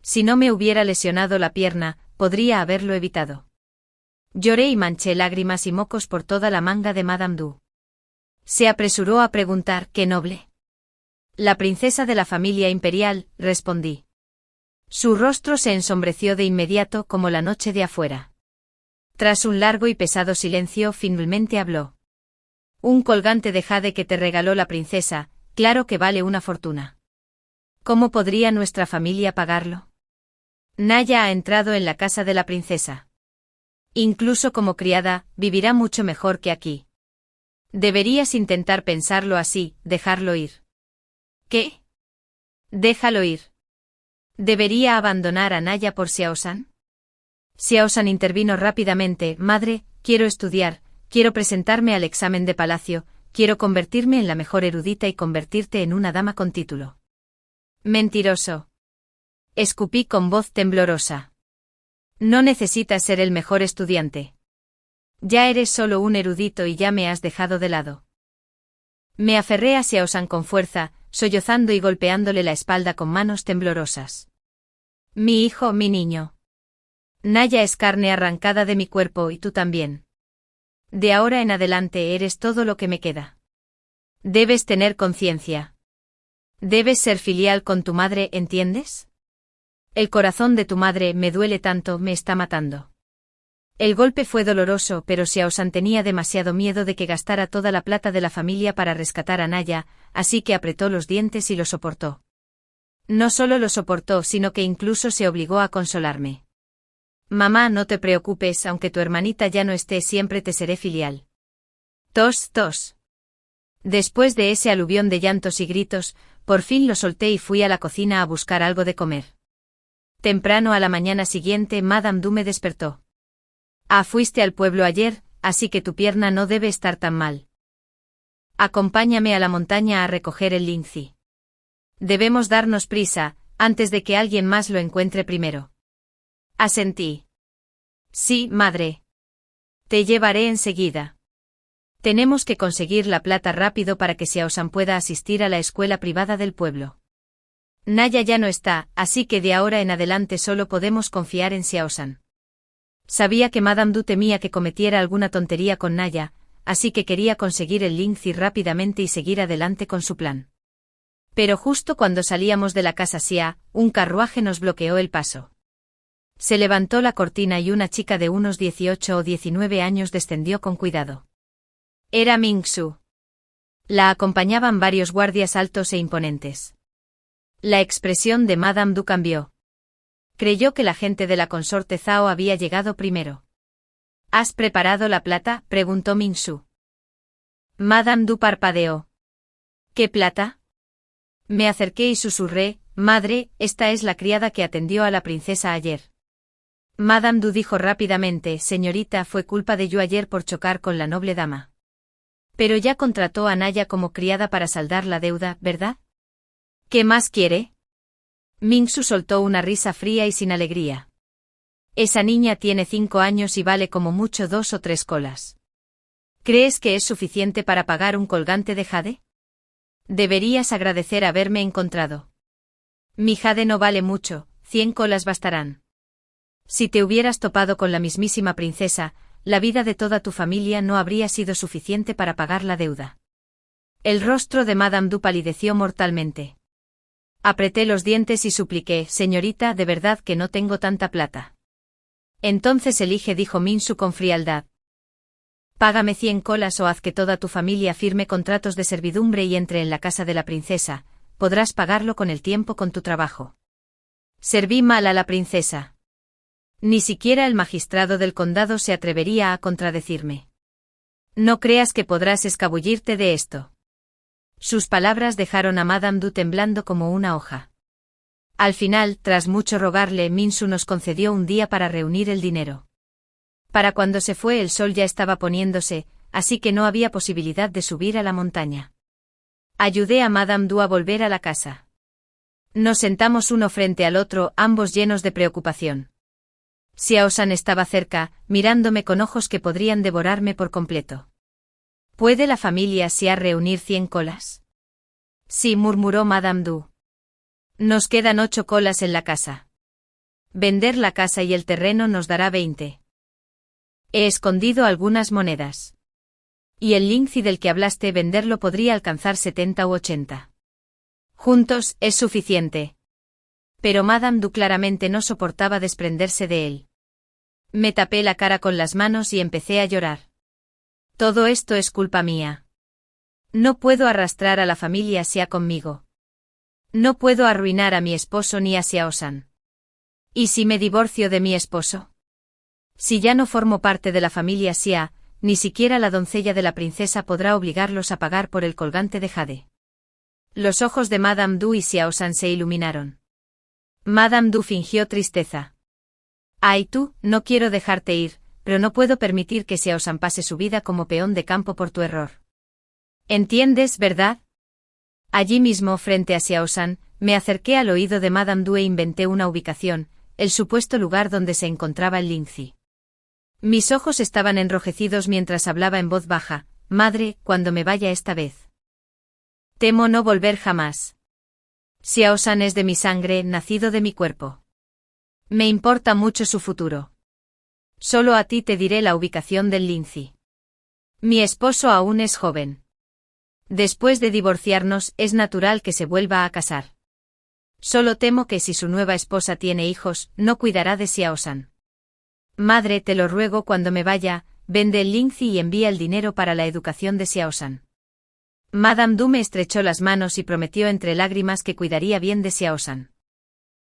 Si no me hubiera lesionado la pierna, podría haberlo evitado. Lloré y manché lágrimas y mocos por toda la manga de Madame Du. Se apresuró a preguntar, ¿qué noble? La princesa de la familia imperial, respondí. Su rostro se ensombreció de inmediato como la noche de afuera. Tras un largo y pesado silencio, finalmente habló. Un colgante de jade que te regaló la princesa, claro que vale una fortuna. ¿Cómo podría nuestra familia pagarlo? Naya ha entrado en la casa de la princesa. Incluso como criada, vivirá mucho mejor que aquí. Deberías intentar pensarlo así, dejarlo ir. ¿Qué? Déjalo ir. ¿Debería abandonar a Naya por Xiaosan? Xiaosan intervino rápidamente, madre, quiero estudiar, quiero presentarme al examen de palacio, quiero convertirme en la mejor erudita y convertirte en una dama con título. Mentiroso. Escupí con voz temblorosa. No necesitas ser el mejor estudiante. Ya eres solo un erudito y ya me has dejado de lado. Me aferré a Xiaosan con fuerza, sollozando y golpeándole la espalda con manos temblorosas. Mi hijo, mi niño. Naya es carne arrancada de mi cuerpo y tú también. De ahora en adelante eres todo lo que me queda. Debes tener conciencia. Debes ser filial con tu madre, ¿entiendes? El corazón de tu madre me duele tanto, me está matando. El golpe fue doloroso, pero Xiaosan tenía demasiado miedo de que gastara toda la plata de la familia para rescatar a Naya, así que apretó los dientes y lo soportó. No solo lo soportó, sino que incluso se obligó a consolarme. Mamá, no te preocupes, aunque tu hermanita ya no esté, siempre te seré filial. Tos, tos. Después de ese aluvión de llantos y gritos, por fin lo solté y fui a la cocina a buscar algo de comer. Temprano a la mañana siguiente, Madame Du me despertó. Fuiste al pueblo ayer, así que tu pierna no debe estar tan mal. Acompáñame a la montaña a recoger el lince. Debemos darnos prisa, antes de que alguien más lo encuentre primero. Asentí. Sí, madre. Te llevaré enseguida. Tenemos que conseguir la plata rápido para que Xiaosan pueda asistir a la escuela privada del pueblo. Naya ya no está, así que de ahora en adelante solo podemos confiar en Xiaosan. Sabía que Madame Du temía que cometiera alguna tontería con Naya, así que quería conseguir el Lingzi rápidamente y seguir adelante con su plan. Pero justo cuando salíamos de la casa Xia, un carruaje nos bloqueó el paso. Se levantó la cortina y una chica de unos 18 o 19 años descendió con cuidado. Era Mingsu. La acompañaban varios guardias altos e imponentes. La expresión de Madame Du cambió. Creyó que la gente de la consorte Zhao había llegado primero. ¿Has preparado la plata?, preguntó Mingsu. Madame Du parpadeó. ¿Qué plata? Me acerqué y susurré, madre, esta es la criada que atendió a la princesa ayer. Madame Du dijo rápidamente, señorita, fue culpa de yo ayer por chocar con la noble dama. Pero ya contrató a Naya como criada para saldar la deuda, ¿verdad? ¿Qué más quiere? Mingsu soltó una risa fría y sin alegría. Esa niña tiene 5 años y vale como mucho 2 o 3 colas. ¿Crees que es suficiente para pagar un colgante de jade? Deberías agradecer haberme encontrado. Mi jade no vale mucho, 100 colas bastarán. Si te hubieras topado con la mismísima princesa, la vida de toda tu familia no habría sido suficiente para pagar la deuda. El rostro de Madame Du palideció mortalmente. Apreté los dientes y supliqué, señorita, de verdad que no tengo tanta plata. Entonces elige, dijo Mingsu con frialdad. Págame 100 colas o haz que toda tu familia firme contratos de servidumbre y entre en la casa de la princesa, podrás pagarlo con el tiempo con tu trabajo. Serví mal a la princesa. Ni siquiera el magistrado del condado se atrevería a contradecirme. No creas que podrás escabullirte de esto. Sus palabras dejaron a Madame Du temblando como una hoja. Al final, tras mucho rogarle, Mingsu nos concedió un día para reunir el dinero. Para cuando se fue el sol ya estaba poniéndose, así que no había posibilidad de subir a la montaña. Ayudé a Madame Du a volver a la casa. Nos sentamos uno frente al otro, ambos llenos de preocupación. Xiaosan estaba cerca, mirándome con ojos que podrían devorarme por completo. ¿Puede la familia Xia reunir 100 colas? Sí, murmuró Madame Du. Nos quedan 8 colas en la casa. Vender la casa y el terreno nos dará 20. He escondido algunas monedas. Y el Lingzi del que hablaste, venderlo podría alcanzar 70 u 80. Juntos, es suficiente. Pero Madame Du claramente no soportaba desprenderse de él. Me tapé la cara con las manos y empecé a llorar. Todo esto es culpa mía. No puedo arrastrar a la familia Xia conmigo. No puedo arruinar a mi esposo ni a Xiaosan. ¿Y si me divorcio de mi esposo? Si ya no formo parte de la familia Xia, ni siquiera la doncella de la princesa podrá obligarlos a pagar por el colgante de jade. Los ojos de Madame Du y Xiaosan se iluminaron. Madame Du fingió tristeza. Ay tú, no quiero dejarte ir, pero no puedo permitir que Xiaosan pase su vida como peón de campo por tu error. ¿Entiendes, verdad? Allí mismo, frente a Xiaosan, me acerqué al oído de Madame Du e inventé una ubicación, el supuesto lugar donde se encontraba el Lingzi. Mis ojos estaban enrojecidos mientras hablaba en voz baja, madre, cuando me vaya esta vez. Temo no volver jamás. Xiaosan es de mi sangre, nacido de mi cuerpo. Me importa mucho su futuro. Solo a ti te diré la ubicación del Lingzi. Mi esposo aún es joven. Después de divorciarnos, es natural que se vuelva a casar. Solo temo que si su nueva esposa tiene hijos, no cuidará de Xiaosan. Madre, te lo ruego, cuando me vaya, vende el Lingzi y envía el dinero para la educación de Xiaosan. Madame Du me estrechó las manos y prometió entre lágrimas que cuidaría bien de Xiaosan.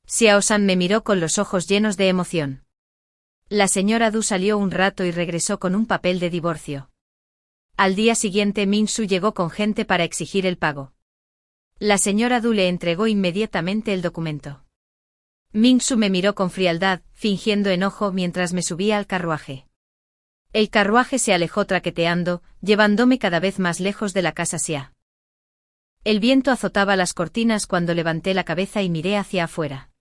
Xiaosan me miró con los ojos llenos de emoción. La señora Du salió un rato y regresó con un papel de divorcio. Al día siguiente Mingsu llegó con gente para exigir el pago. La señora Du le entregó inmediatamente el documento. Mingsu me miró con frialdad, fingiendo enojo mientras me subía al carruaje. El carruaje se alejó traqueteando, llevándome cada vez más lejos de la casa Xia. El viento azotaba las cortinas cuando levanté la cabeza y miré hacia afuera.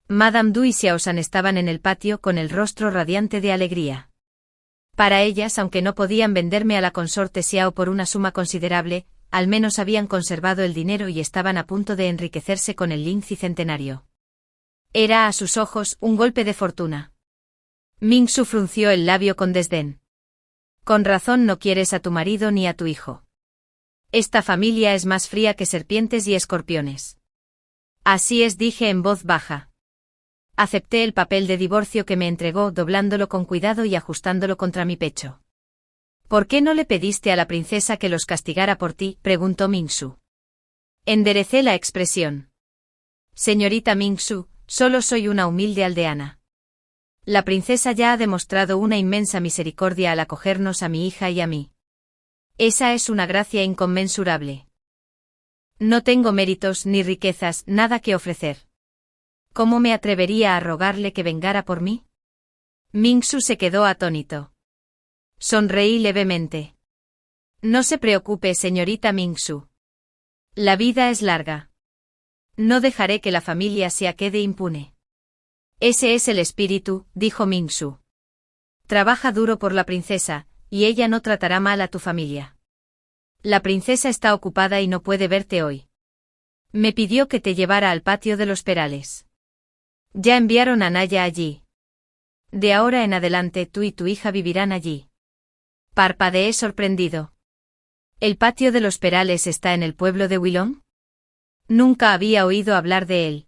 Madame Du y Xiaosan estaban en el patio con el rostro radiante de alegría. Para ellas, aunque no podían venderme a la consorte Xiao por una suma considerable, al menos habían conservado el dinero y estaban a punto de enriquecerse con el lince centenario. Era a sus ojos un golpe de fortuna. Mingsu frunció el labio con desdén. Con razón no quieres a tu marido ni a tu hijo. Esta familia es más fría que serpientes y escorpiones. Así es, dije en voz baja. Acepté el papel de divorcio que me entregó, doblándolo con cuidado y ajustándolo contra mi pecho. ¿Por qué no le pediste a la princesa que los castigara por ti?, preguntó Mingsu. Enderecé la expresión. Señorita Mingsu, solo soy una humilde aldeana. La princesa ya ha demostrado una inmensa misericordia al acogernos a mi hija y a mí. Esa es una gracia inconmensurable. No tengo méritos ni riquezas, nada que ofrecer. ¿Cómo me atrevería a rogarle que vengara por mí? Mingsu se quedó atónito. Sonreí levemente. No se preocupe, señorita Mingsu. La vida es larga. No dejaré que la familia se quede impune. Ese es el espíritu, dijo Mingsu. Trabaja duro por la princesa, y ella no tratará mal a tu familia. La princesa está ocupada y no puede verte hoy. Me pidió que te llevara al patio de los Perales. Ya enviaron a Naya allí. De ahora en adelante tú y tu hija vivirán allí. Parpadeé sorprendido. ¿El patio de los Perales está en el pueblo de Wilong? Nunca había oído hablar de él.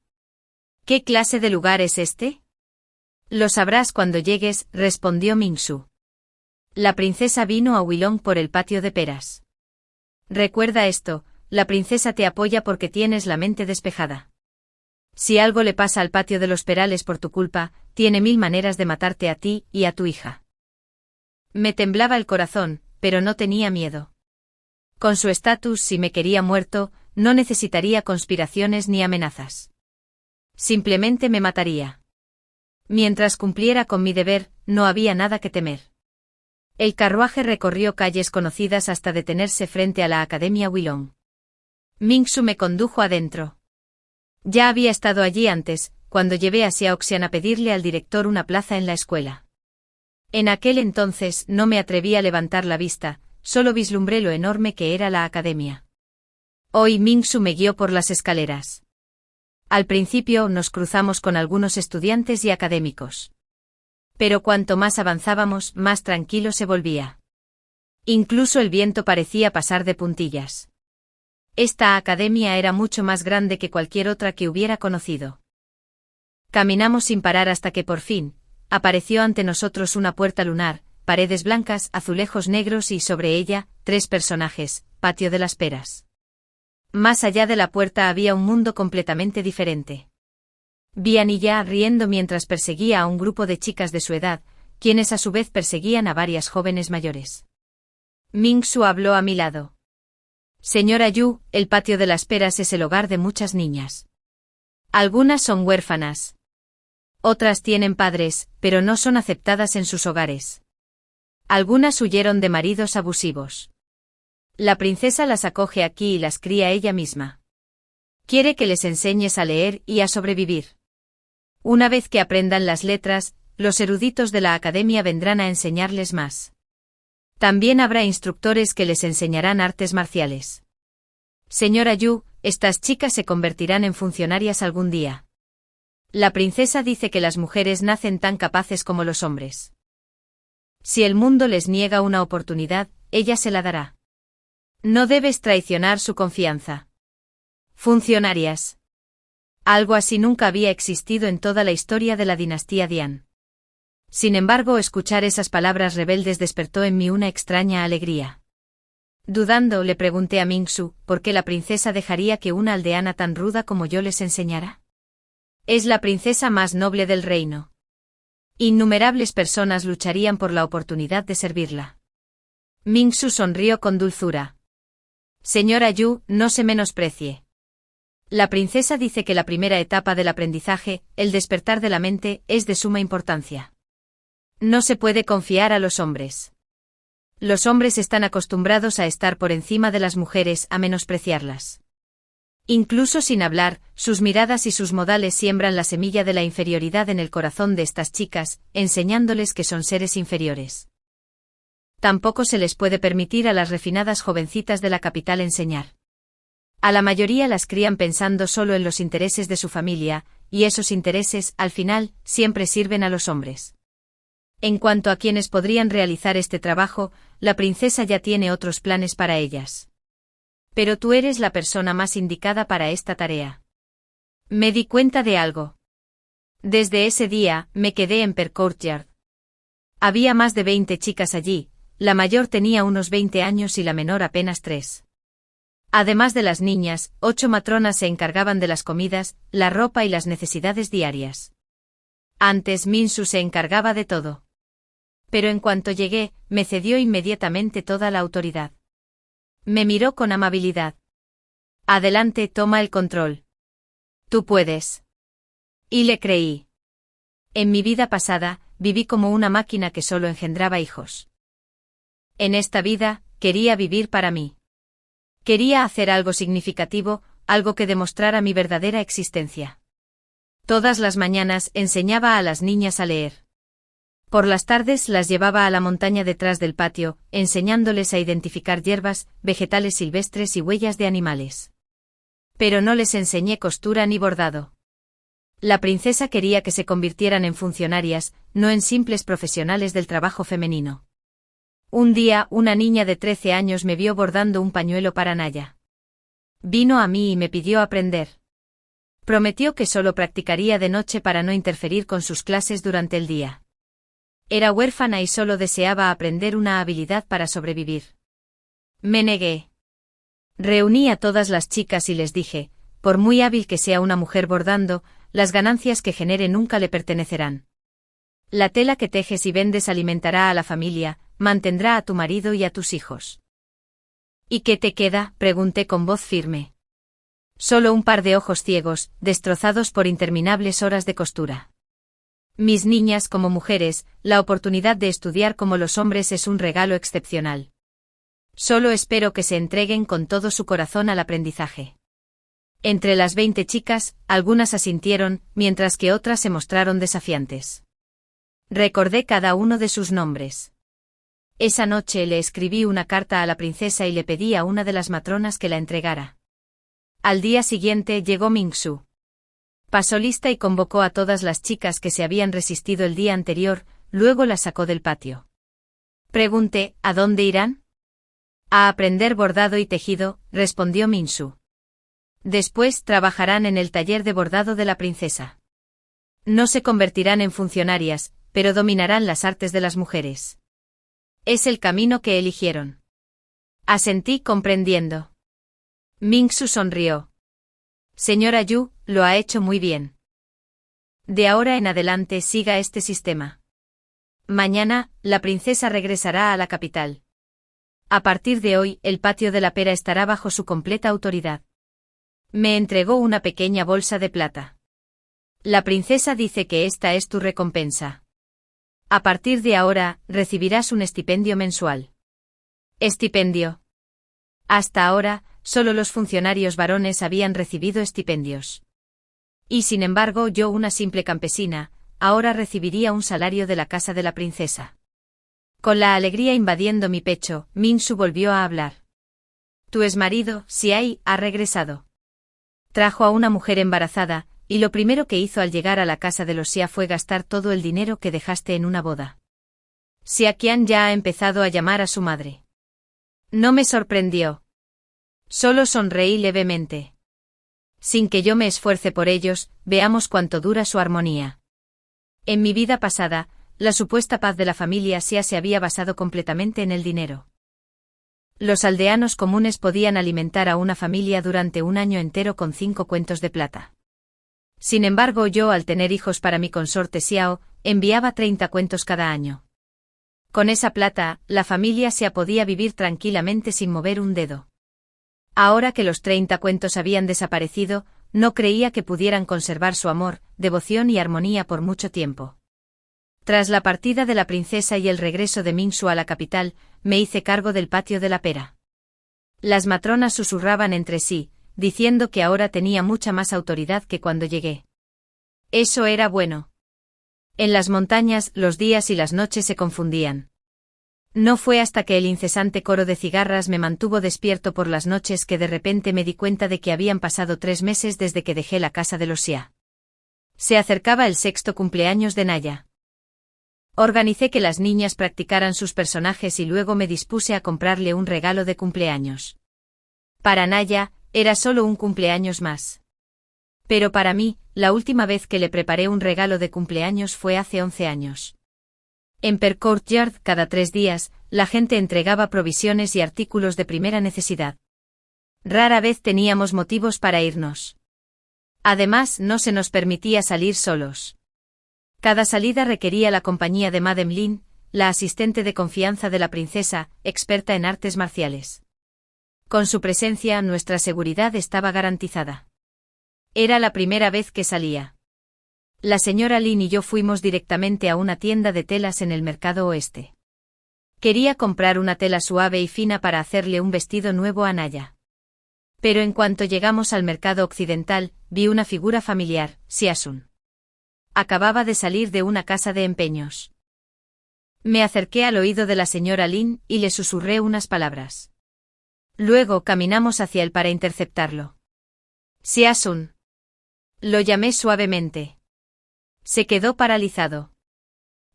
¿Qué clase de lugar es este? Lo sabrás cuando llegues, respondió Mingsu. La princesa vino a Wilong por el patio de peras. Recuerda esto, la princesa te apoya porque tienes la mente despejada. Si algo le pasa al patio de los Perales por tu culpa, tiene 1000 maneras de matarte a ti y a tu hija. Me temblaba el corazón, pero no tenía miedo. Con su estatus, si me quería muerto, no necesitaría conspiraciones ni amenazas. Simplemente me mataría. Mientras cumpliera con mi deber, no había nada que temer. El carruaje recorrió calles conocidas hasta detenerse frente a la Academia Wilong. Mingsu me condujo adentro. Ya había estado allí antes, cuando llevé a Xiaoxian a pedirle al director una plaza en la escuela. En aquel entonces no me atreví a levantar la vista, solo vislumbré lo enorme que era la academia. Hoy Mingsu me guió por las escaleras. Al principio nos cruzamos con algunos estudiantes y académicos. Pero cuanto más avanzábamos, más tranquilo se volvía. Incluso el viento parecía pasar de puntillas. Esta academia era mucho más grande que cualquier otra que hubiera conocido. Caminamos sin parar hasta que por fin, apareció ante nosotros una puerta lunar, paredes blancas, azulejos negros y sobre ella, 3 personajes, patio de las peras. Más allá de la puerta había un mundo completamente diferente. Vi a Niya riendo mientras perseguía a un grupo de chicas de su edad, quienes a su vez perseguían a varias jóvenes mayores. Mingsu habló a mi lado. Señora Yu, el patio de las peras es el hogar de muchas niñas. Algunas son huérfanas. Otras tienen padres, pero no son aceptadas en sus hogares. Algunas huyeron de maridos abusivos. La princesa las acoge aquí y las cría ella misma. Quiere que les enseñes a leer y a sobrevivir. Una vez que aprendan las letras, los eruditos de la academia vendrán a enseñarles más. También habrá instructores que les enseñarán artes marciales. Señora Yu, estas chicas se convertirán en funcionarias algún día. La princesa dice que las mujeres nacen tan capaces como los hombres. Si el mundo les niega una oportunidad, ella se la dará. No debes traicionar su confianza. Funcionarias. Algo así nunca había existido en toda la historia de la dinastía Dian. Sin embargo, escuchar esas palabras rebeldes despertó en mí una extraña alegría. Dudando, le pregunté a Mingsu, ¿por qué la princesa dejaría que una aldeana tan ruda como yo les enseñara? Es la princesa más noble del reino. Innumerables personas lucharían por la oportunidad de servirla. Mingsu sonrió con dulzura. Señora Yu, no se menosprecie. La princesa dice que la primera etapa del aprendizaje, el despertar de la mente, es de suma importancia. No se puede confiar a los hombres. Los hombres están acostumbrados a estar por encima de las mujeres, a menospreciarlas. Incluso sin hablar, sus miradas y sus modales siembran la semilla de la inferioridad en el corazón de estas chicas, enseñándoles que son seres inferiores. Tampoco se les puede permitir a las refinadas jovencitas de la capital enseñar. A la mayoría las crían pensando solo en los intereses de su familia, y esos intereses, al final, siempre sirven a los hombres. En cuanto a quienes podrían realizar este trabajo, la princesa ya tiene otros planes para ellas. Pero tú eres la persona más indicada para esta tarea. Me di cuenta de algo. Desde ese día, me quedé en Per Courtyard. Había más de 20 chicas allí, la mayor tenía unos 20 años y la menor apenas 3. Además de las niñas, 8 matronas se encargaban de las comidas, la ropa y las necesidades diarias. Antes Minsu se encargaba de todo. Pero en cuanto llegué, me cedió inmediatamente toda la autoridad. Me miró con amabilidad. Adelante, toma el control. Tú puedes. Y le creí. En mi vida pasada, viví como una máquina que solo engendraba hijos. En esta vida, quería vivir para mí. Quería hacer algo significativo, algo que demostrara mi verdadera existencia. Todas las mañanas enseñaba a las niñas a leer. Por las tardes las llevaba a la montaña detrás del patio, enseñándoles a identificar hierbas, vegetales silvestres y huellas de animales. Pero no les enseñé costura ni bordado. La princesa quería que se convirtieran en funcionarias, no en simples profesionales del trabajo femenino. Un día, una niña de 13 años me vio bordando un pañuelo para Naya. Vino a mí y me pidió aprender. Prometió que solo practicaría de noche para no interferir con sus clases durante el día. Era huérfana y solo deseaba aprender una habilidad para sobrevivir. Me negué. Reuní a todas las chicas y les dije, por muy hábil que sea una mujer bordando, las ganancias que genere nunca le pertenecerán. La tela que tejes y vendes alimentará a la familia, mantendrá a tu marido y a tus hijos. ¿Y qué te queda?, pregunté con voz firme. Solo un par de ojos ciegos, destrozados por interminables horas de costura. Mis niñas como mujeres, la oportunidad de estudiar como los hombres es un regalo excepcional. Solo espero que se entreguen con todo su corazón al aprendizaje. Entre las 20 chicas, algunas asintieron, mientras que otras se mostraron desafiantes. Recordé cada uno de sus nombres. Esa noche le escribí una carta a la princesa y le pedí a una de las matronas que la entregara. Al día siguiente llegó Mingsu. Pasó lista y convocó a todas las chicas que se habían resistido el día anterior, luego las sacó del patio. Pregunté, ¿a dónde irán? A aprender bordado y tejido, respondió Mingsu. Después trabajarán en el taller de bordado de la princesa. No se convertirán en funcionarias, pero dominarán las artes de las mujeres. Es el camino que eligieron. Asentí comprendiendo. Mingsu sonrió. Señora Yu, lo ha hecho muy bien. De ahora en adelante siga este sistema. Mañana, la princesa regresará a la capital. A partir de hoy, el patio de la pera estará bajo su completa autoridad. Me entregó una pequeña bolsa de plata. La princesa dice que esta es tu recompensa. A partir de ahora, recibirás un estipendio mensual. ¿Estipendio? Hasta ahora, solo los funcionarios varones habían recibido estipendios. Y sin embargo yo, una simple campesina, ahora recibiría un salario de la casa de la princesa. Con la alegría invadiendo mi pecho, Mingsu volvió a hablar. Tu exmarido, Xiai, ha regresado. Trajo a una mujer embarazada, y lo primero que hizo al llegar a la casa de los Xia fue gastar todo el dinero que dejaste en una boda. Xia Qian ya ha empezado a llamar a su madre. No me sorprendió. Solo sonreí levemente. Sin que yo me esfuerce por ellos, veamos cuánto dura su armonía. En mi vida pasada, la supuesta paz de la familia Xia se había basado completamente en el dinero. Los aldeanos comunes podían alimentar a una familia durante un año entero con 5 cuentos de plata. Sin embargo yo, al tener hijos para mi consorte Xiao, enviaba 30 cuentos cada año. Con esa plata, la familia Xia podía vivir tranquilamente sin mover un dedo. Ahora que los 30 cuentos habían desaparecido, no creía que pudieran conservar su amor, devoción y armonía por mucho tiempo. Tras la partida de la princesa y el regreso de Mingsu a la capital, me hice cargo del patio de la pera. Las matronas susurraban entre sí, diciendo que ahora tenía mucha más autoridad que cuando llegué. Eso era bueno. En las montañas, los días y las noches se confundían. No fue hasta que el incesante coro de cigarras me mantuvo despierto por las noches que de repente me di cuenta de que habían pasado 3 meses desde que dejé la casa de los Xia. Se acercaba el 6º cumpleaños de Naya. Organicé que las niñas practicaran sus personajes y luego me dispuse a comprarle un regalo de cumpleaños. Para Naya, era solo un cumpleaños más. Pero para mí, la última vez que le preparé un regalo de cumpleaños fue hace 11 años. En Per Courtyard, cada 3 días, la gente entregaba provisiones y artículos de primera necesidad. Rara vez teníamos motivos para irnos. Además, no se nos permitía salir solos. Cada salida requería la compañía de Madame Lin, la asistente de confianza de la princesa, experta en artes marciales. Con su presencia, nuestra seguridad estaba garantizada. Era la primera vez que salía. La señora Lin y yo fuimos directamente a una tienda de telas en el mercado oeste. Quería comprar una tela suave y fina para hacerle un vestido nuevo a Naya. Pero en cuanto llegamos al mercado occidental, vi una figura familiar, Xiasun. Acababa de salir de una casa de empeños. Me acerqué al oído de la señora Lin y le susurré unas palabras. Luego caminamos hacia él para interceptarlo. Xiasun. Lo llamé suavemente. Se quedó paralizado.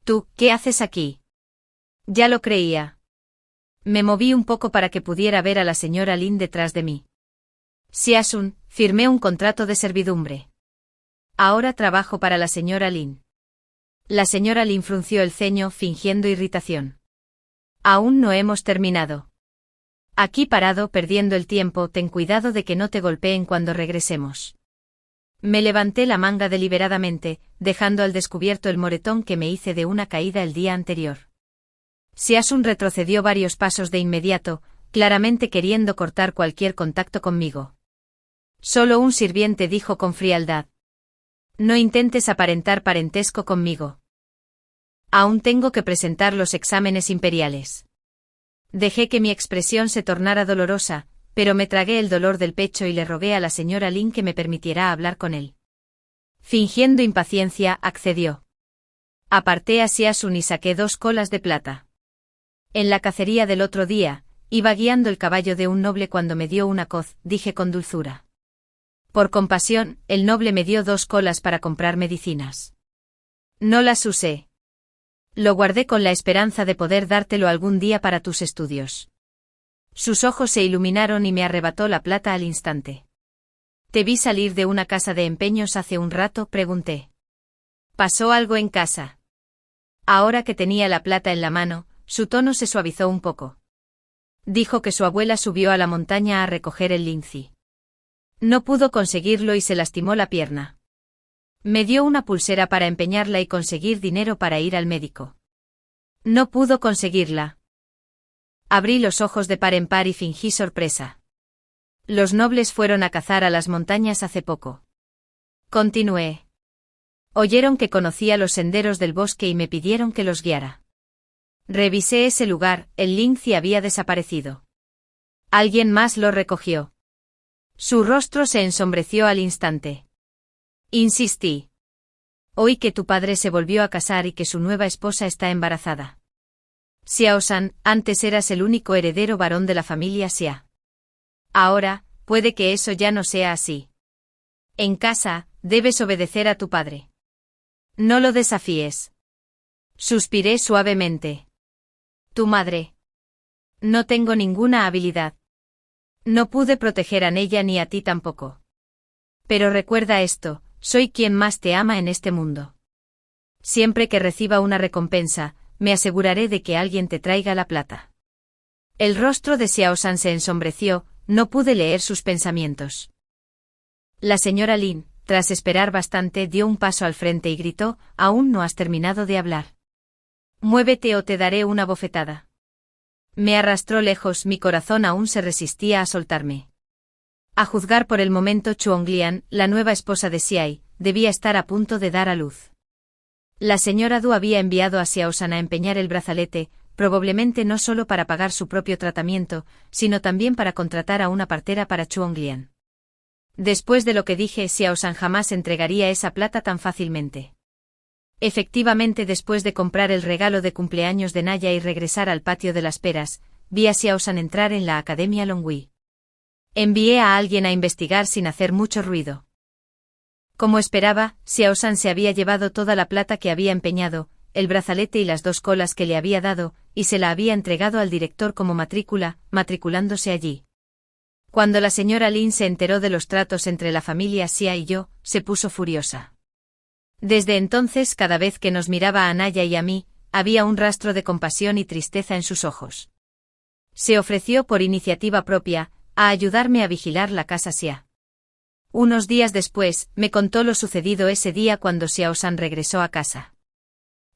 ¿Tú, qué haces aquí? Ya lo creía. Me moví un poco para que pudiera ver a la señora Lin detrás de mí. Xiasun, firmé un contrato de servidumbre. Ahora trabajo para la señora Lin. La señora Lin frunció el ceño fingiendo irritación. Aún no hemos terminado. Aquí parado perdiendo el tiempo, ten cuidado de que no te golpeen cuando regresemos. Me levanté la manga deliberadamente, dejando al descubierto el moretón que me hice de una caída el día anterior. Xiasun retrocedió varios pasos de inmediato, claramente queriendo cortar cualquier contacto conmigo. Solo un sirviente dijo con frialdad. No intentes aparentar parentesco conmigo. Aún tengo que presentar los exámenes imperiales. Dejé que mi expresión se tornara dolorosa, pero me tragué el dolor del pecho y le rogué a la señora Lin que me permitiera hablar con él. Fingiendo impaciencia, accedió. Aparté a Xiasun y saqué 2 colas de plata. En la cacería del otro día, iba guiando el caballo de un noble cuando me dio una coz, dije con dulzura. Por compasión, el noble me dio 2 colas para comprar medicinas. No las usé. Lo guardé con la esperanza de poder dártelo algún día para tus estudios. Sus ojos se iluminaron y me arrebató la plata al instante. Te vi salir de una casa de empeños hace un rato, pregunté. ¿Pasó algo en casa? Ahora que tenía la plata en la mano, su tono se suavizó un poco. Dijo que su abuela subió a la montaña a recoger el lince. No pudo conseguirlo y se lastimó la pierna. Me dio una pulsera para empeñarla y conseguir dinero para ir al médico. No pudo conseguirla. Abrí los ojos de par en par y fingí sorpresa. Los nobles fueron a cazar a las montañas hace poco. Continué. Oyeron que conocía los senderos del bosque y me pidieron que los guiara. Revisé ese lugar, el lince había desaparecido. Alguien más lo recogió. Su rostro se ensombreció al instante. Insistí. Oí que tu padre se volvió a casar y que su nueva esposa está embarazada. Xiaosan, antes eras el único heredero varón de la familia Xia. Ahora, puede que eso ya no sea así. En casa, debes obedecer a tu padre. No lo desafíes. Suspiré suavemente. Tu madre. No tengo ninguna habilidad. No pude proteger a ella ni a ti tampoco. Pero recuerda esto, soy quien más te ama en este mundo. Siempre que reciba una recompensa, me aseguraré de que alguien te traiga la plata. El rostro de Xiaosan se ensombreció, no pude leer sus pensamientos. La señora Lin, tras esperar bastante, dio un paso al frente y gritó, «¿Aún no has terminado de hablar? Muévete o te daré una bofetada». Me arrastró lejos, mi corazón aún se resistía a soltarme. A juzgar por el momento, Chuonglian, la nueva esposa de Xiai, debía estar a punto de dar a luz. La señora Du había enviado a Xiaosan a empeñar el brazalete, probablemente no solo para pagar su propio tratamiento, sino también para contratar a una partera para Chuonglian. Después de lo que dije, Xiaosan jamás entregaría esa plata tan fácilmente. Efectivamente, después de comprar el regalo de cumpleaños de Naya y regresar al patio de las peras, vi a Xiaosan entrar en la Academia Longhui. Envié a alguien a investigar sin hacer mucho ruido. Como esperaba, Xiaosan se había llevado toda la plata que había empeñado, el brazalete y las 2 colas que le había dado, y se la había entregado al director como matrícula, matriculándose allí. Cuando la señora Lin se enteró de los tratos entre la familia Xia y yo, se puso furiosa. Desde entonces, cada vez que nos miraba a Naya y a mí, había un rastro de compasión y tristeza en sus ojos. Se ofreció por iniciativa propia, a ayudarme a vigilar la casa Xia. Unos días después, me contó lo sucedido ese día cuando Xiaosan regresó a casa.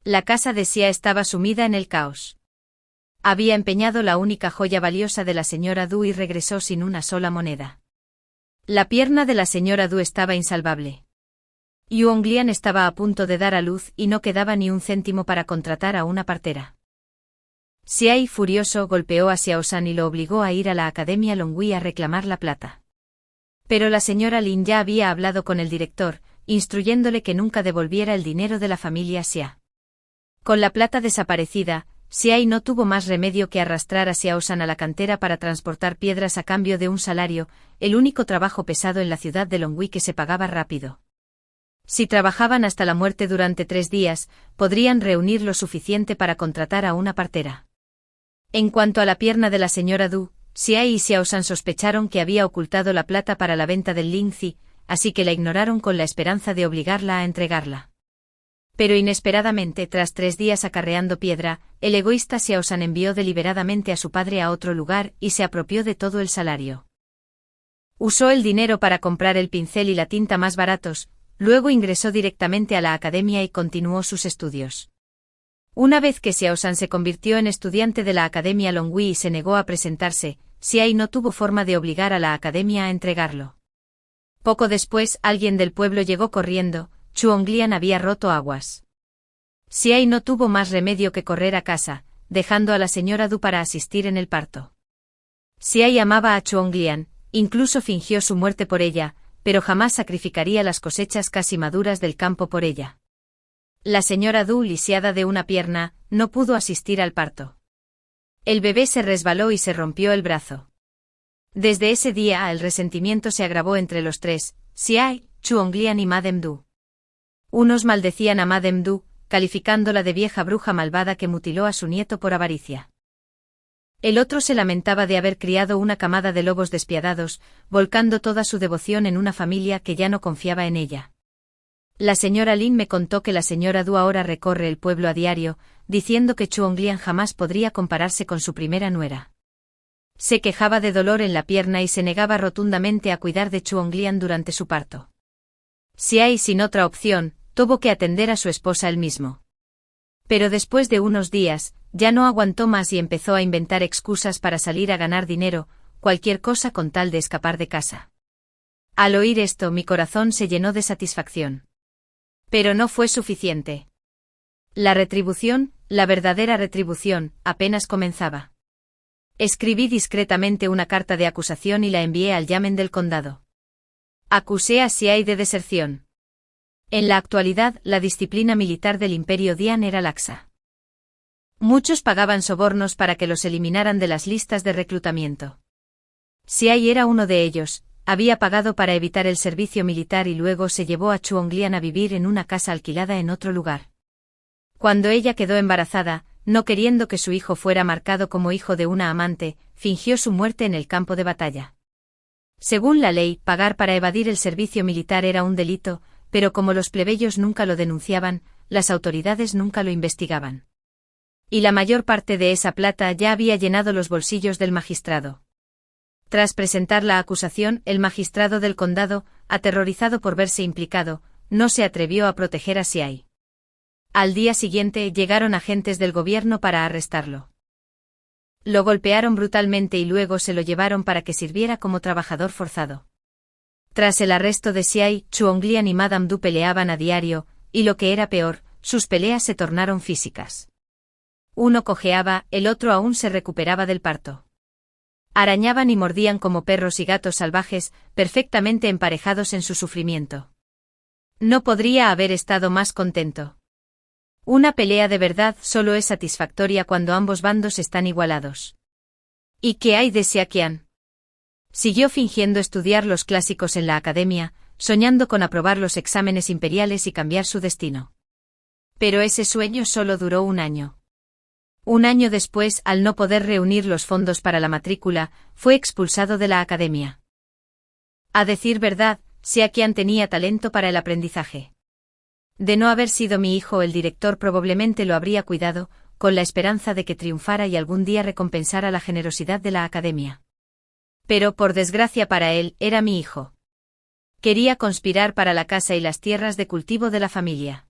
La casa de Xia estaba sumida en el caos. Había empeñado la única joya valiosa de la señora Du y regresó sin una sola moneda. La pierna de la señora Du estaba insalvable. Yuan Glian estaba a punto de dar a luz y no quedaba ni un céntimo para contratar a una partera. Xiai, furioso, golpeó a Xiaosan y lo obligó a ir a la Academia Longhui a reclamar la plata. Pero la señora Lin ya había hablado con el director, instruyéndole que nunca devolviera el dinero de la familia Xia. Con la plata desaparecida, Xiai no tuvo más remedio que arrastrar a Xiaosan a la cantera para transportar piedras a cambio de un salario, el único trabajo pesado en la ciudad de Longhui que se pagaba rápido. Si trabajaban hasta la muerte durante 3 días, podrían reunir lo suficiente para contratar a una partera. En cuanto a la pierna de la señora Du, Xiai y Xiaosan sospecharon que había ocultado la plata para la venta del Lingzi, así que la ignoraron con la esperanza de obligarla a entregarla. Pero inesperadamente, tras 3 días acarreando piedra, el egoísta Xiaosan envió deliberadamente a su padre a otro lugar y se apropió de todo el salario. Usó el dinero para comprar el pincel y la tinta más baratos, luego ingresó directamente a la academia y continuó sus estudios. Una vez que Xiaosan se convirtió en estudiante de la Academia Longhui y se negó a presentarse, Xiai no tuvo forma de obligar a la academia a entregarlo. Poco después, alguien del pueblo llegó corriendo, Chuonglian había roto aguas. Xiai no tuvo más remedio que correr a casa, dejando a la señora Du para asistir en el parto. Xiai amaba a Chuonglian, incluso fingió su muerte por ella, pero jamás sacrificaría las cosechas casi maduras del campo por ella. La señora Du, lisiada de una pierna, no pudo asistir al parto. El bebé se resbaló y se rompió el brazo. Desde ese día el resentimiento se agravó entre los 3, Xiai, Chuonglian y Madame Du. Unos maldecían a Madame Du, calificándola de vieja bruja malvada que mutiló a su nieto por avaricia. El otro se lamentaba de haber criado una camada de lobos despiadados, volcando toda su devoción en una familia que ya no confiaba en ella. La señora Lin me contó que la señora Du ahora recorre el pueblo a diario, diciendo que Chuonglian jamás podría compararse con su primera nuera. Se quejaba de dolor en la pierna y se negaba rotundamente a cuidar de Chuonglian durante su parto. Xiai, sin otra opción, tuvo que atender a su esposa él mismo. Pero después de unos días, ya no aguantó más y empezó a inventar excusas para salir a ganar dinero, cualquier cosa con tal de escapar de casa. Al oír esto, mi corazón se llenó de satisfacción. Pero no fue suficiente. La retribución, la verdadera retribución, apenas comenzaba. Escribí discretamente una carta de acusación y la envié al yamen del condado. Acusé a Xiai de deserción. En la actualidad, la disciplina militar del Imperio Dian era laxa. Muchos pagaban sobornos para que los eliminaran de las listas de reclutamiento. Xiai era uno de ellos, había pagado para evitar el servicio militar y luego se llevó a Chuonglian a vivir en una casa alquilada en otro lugar. Cuando ella quedó embarazada, no queriendo que su hijo fuera marcado como hijo de una amante, fingió su muerte en el campo de batalla. Según la ley, pagar para evadir el servicio militar era un delito, pero como los plebeyos nunca lo denunciaban, las autoridades nunca lo investigaban. Y la mayor parte de esa plata ya había llenado los bolsillos del magistrado. Tras presentar la acusación, el magistrado del condado, aterrorizado por verse implicado, no se atrevió a proteger a Xiai. Al día siguiente llegaron agentes del gobierno para arrestarlo. Lo golpearon brutalmente y luego se lo llevaron para que sirviera como trabajador forzado. Tras el arresto de Xiai, Chuonglian y Madame Du peleaban a diario, y lo que era peor, sus peleas se tornaron físicas. Uno cojeaba, el otro aún se recuperaba del parto. Arañaban y mordían como perros y gatos salvajes, perfectamente emparejados en su sufrimiento. No podría haber estado más contento. Una pelea de verdad solo es satisfactoria cuando ambos bandos están igualados. ¿Y qué hay de Xiaqian? Siguió fingiendo estudiar los clásicos en la academia, soñando con aprobar los exámenes imperiales y cambiar su destino. Pero ese sueño solo duró un año. Un año después, al no poder reunir los fondos para la matrícula, fue expulsado de la academia. A decir verdad, Xiaqian tenía talento para el aprendizaje. De no haber sido mi hijo, el director probablemente lo habría cuidado, con la esperanza de que triunfara y algún día recompensara la generosidad de la academia. Pero, por desgracia para él, era mi hijo. Quería conspirar para la casa y las tierras de cultivo de la familia.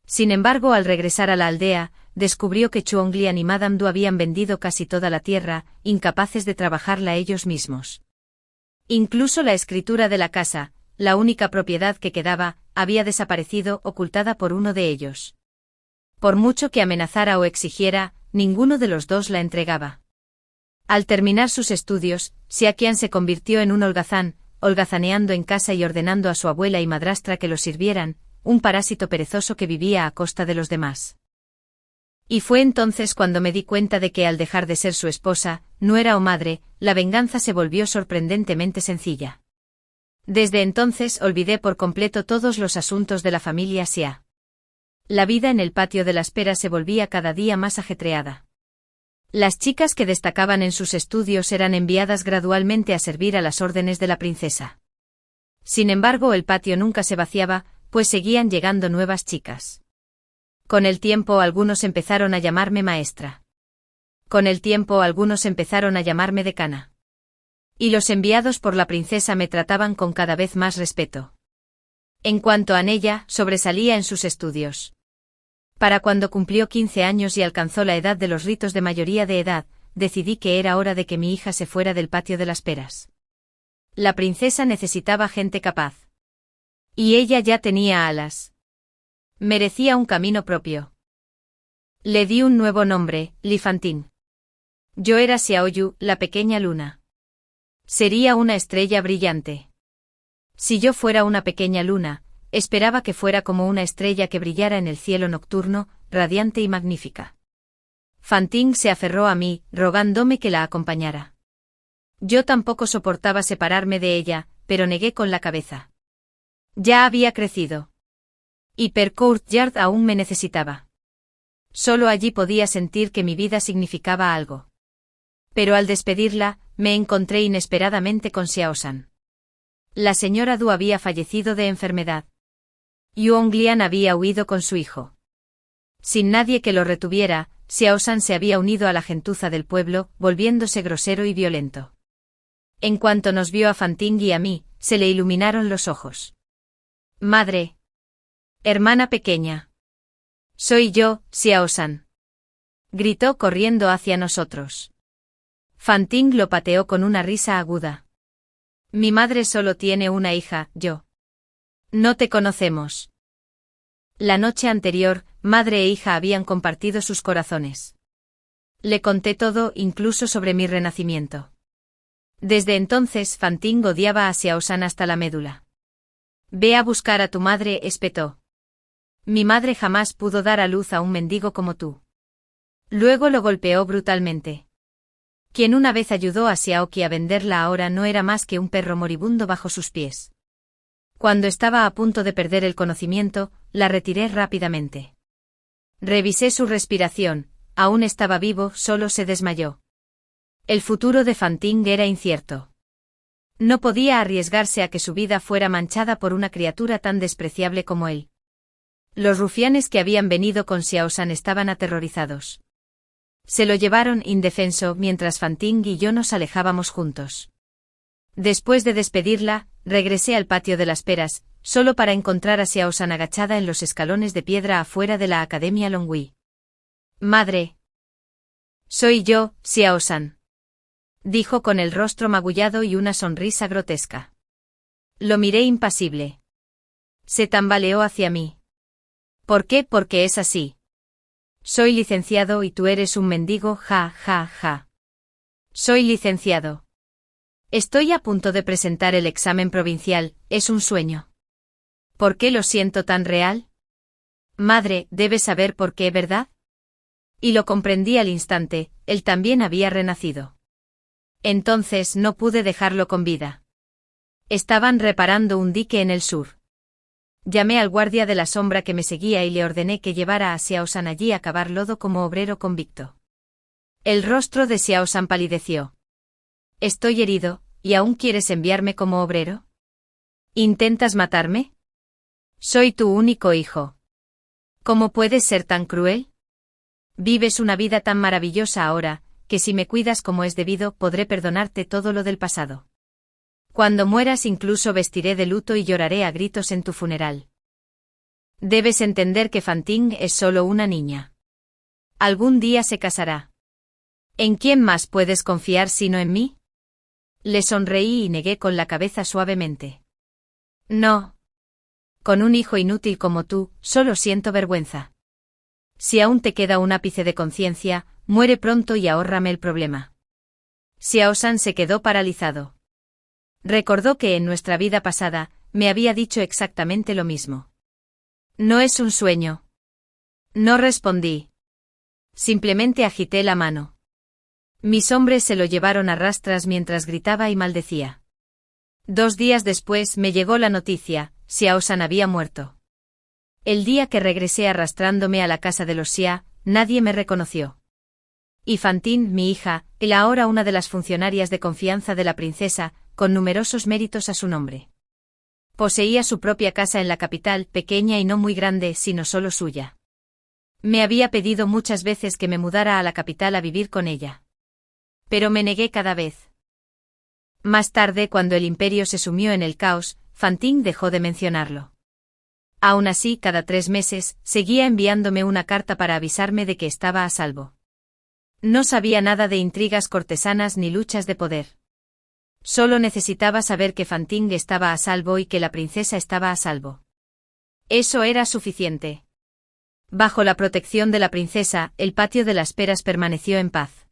Sin embargo, al regresar a la aldea, descubrió que Chuonglian y Madame Du habían vendido casi toda la tierra, incapaces de trabajarla ellos mismos. Incluso la escritura de la casa, la única propiedad que quedaba, había desaparecido, ocultada por uno de ellos. Por mucho que amenazara o exigiera, ninguno de los dos la entregaba. Al terminar sus estudios, Xiaqian se convirtió en un holgazán, holgazaneando en casa y ordenando a su abuela y madrastra que lo sirvieran, un parásito perezoso que vivía a costa de los demás. Y fue entonces cuando me di cuenta de que al dejar de ser su esposa, nuera o madre, la venganza se volvió sorprendentemente sencilla. Desde entonces olvidé por completo todos los asuntos de la familia Xia. La vida en el patio de la espera se volvía cada día más ajetreada. Las chicas que destacaban en sus estudios eran enviadas gradualmente a servir a las órdenes de la princesa. Sin embargo, el patio nunca se vaciaba, pues seguían llegando nuevas chicas. Con el tiempo algunos empezaron a llamarme maestra. Con el tiempo algunos empezaron a llamarme decana. Y los enviados por la princesa me trataban con cada vez más respeto. En cuanto a Nella, sobresalía en sus estudios. Para cuando cumplió 15 años y alcanzó la edad de los ritos de mayoría de edad, decidí que era hora de que mi hija se fuera del patio de las peras. La princesa necesitaba gente capaz. Y ella ya tenía alas. Merecía un camino propio. Le di un nuevo nombre, Li Fantin. Yo era Xiaoyu, la pequeña luna. Sería una estrella brillante. Si yo fuera una pequeña luna, esperaba que fuera como una estrella que brillara en el cielo nocturno, radiante y magnífica. Fantin se aferró a mí, rogándome que la acompañara. Yo tampoco soportaba separarme de ella, pero negué con la cabeza. Ya había crecido. Y Per Courtyard aún me necesitaba. Solo allí podía sentir que mi vida significaba algo. Pero al despedirla, me encontré inesperadamente con Xiaoshan. La señora Du había fallecido de enfermedad. Yuonglian había huido con su hijo. Sin nadie que lo retuviera, Xiaoshan se había unido a la gentuza del pueblo, volviéndose grosero y violento. En cuanto nos vio a Fanting y a mí, se le iluminaron los ojos. Madre. Hermana pequeña. Soy yo, Xiaoshan. Gritó corriendo hacia nosotros. Fanting lo pateó con una risa aguda. Mi madre solo tiene una hija, yo. No te conocemos. La noche anterior, madre e hija habían compartido sus corazones. Le conté todo, incluso sobre mi renacimiento. Desde entonces, Fanting odiaba a Xiaoshan hasta la médula. Ve a buscar a tu madre, espetó. Mi madre jamás pudo dar a luz a un mendigo como tú. Luego lo golpeó brutalmente. Quien una vez ayudó a Xiaoqi a venderla ahora no era más que un perro moribundo bajo sus pies. Cuando estaba a punto de perder el conocimiento, la retiré rápidamente. Revisé su respiración, aún estaba vivo, solo se desmayó. El futuro de Fanting era incierto. No podía arriesgarse a que su vida fuera manchada por una criatura tan despreciable como él. Los rufianes que habían venido con Xiaoshan estaban aterrorizados. Se lo llevaron indefenso mientras Fanting y yo nos alejábamos juntos. Después de despedirla, regresé al patio de las peras, solo para encontrar a Xiaoshan agachada en los escalones de piedra afuera de la Academia Longhui. Madre. Soy yo, Xiaoshan. Dijo con el rostro magullado y una sonrisa grotesca. Lo miré impasible. Se tambaleó hacia mí. ¿Por qué? Porque es así. Soy licenciado y tú eres un mendigo, ja, ja, ja. Soy licenciado. Estoy a punto de presentar el examen provincial, es un sueño. ¿Por qué lo siento tan real? Madre, debes saber por qué, ¿verdad? Y lo comprendí al instante, él también había renacido. Entonces no pude dejarlo con vida. Estaban reparando un dique en el sur. Llamé al guardia de la sombra que me seguía y le ordené que llevara a Xiaosan allí a cavar lodo como obrero convicto. El rostro de Xiaosan palideció. Estoy herido, ¿y aún quieres enviarme como obrero? ¿Intentas matarme? Soy tu único hijo. ¿Cómo puedes ser tan cruel? Vives una vida tan maravillosa ahora, que si me cuidas como es debido podré perdonarte todo lo del pasado. Cuando mueras incluso vestiré de luto y lloraré a gritos en tu funeral. Debes entender que Fanting es solo una niña. Algún día se casará. ¿En quién más puedes confiar sino en mí? Le sonreí y negué con la cabeza suavemente. No. Con un hijo inútil como tú, solo siento vergüenza. Si aún te queda un ápice de conciencia, muere pronto y ahórrame el problema. Xiaosan se quedó paralizado. Recordó que en nuestra vida pasada, me había dicho exactamente lo mismo. No es un sueño. No respondí. Simplemente agité la mano. Mis hombres se lo llevaron a rastras mientras gritaba y maldecía. 2 días después me llegó la noticia, Xiaosan había muerto. El día que regresé arrastrándome a la casa de los Xia, nadie me reconoció. Y Fantin, mi hija, era ahora una de las funcionarias de confianza de la princesa, con numerosos méritos a su nombre. Poseía su propia casa en la capital, pequeña y no muy grande, sino solo suya. Me había pedido muchas veces que me mudara a la capital a vivir con ella. Pero me negué cada vez. Más tarde, cuando el imperio se sumió en el caos, Fantin dejó de mencionarlo. Aún así, cada 3 meses, seguía enviándome una carta para avisarme de que estaba a salvo. No sabía nada de intrigas cortesanas ni luchas de poder. Solo necesitaba saber que Fanting estaba a salvo y que la princesa estaba a salvo. Eso era suficiente. Bajo la protección de la princesa, el patio de las peras permaneció en paz.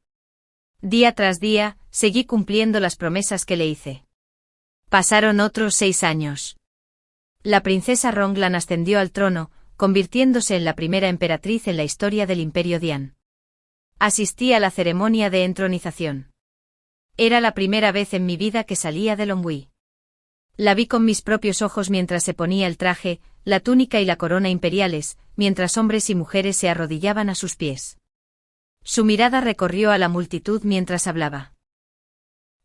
Día tras día, seguí cumpliendo las promesas que le hice. Pasaron otros 6 años. La princesa Ronglan ascendió al trono, convirtiéndose en la primera emperatriz en la historia del Imperio Dian. Asistí a la ceremonia de entronización. Era la primera vez en mi vida que salía de Longwy. La vi con mis propios ojos mientras se ponía el traje, la túnica y la corona imperiales, mientras hombres y mujeres se arrodillaban a sus pies. Su mirada recorrió a la multitud mientras hablaba.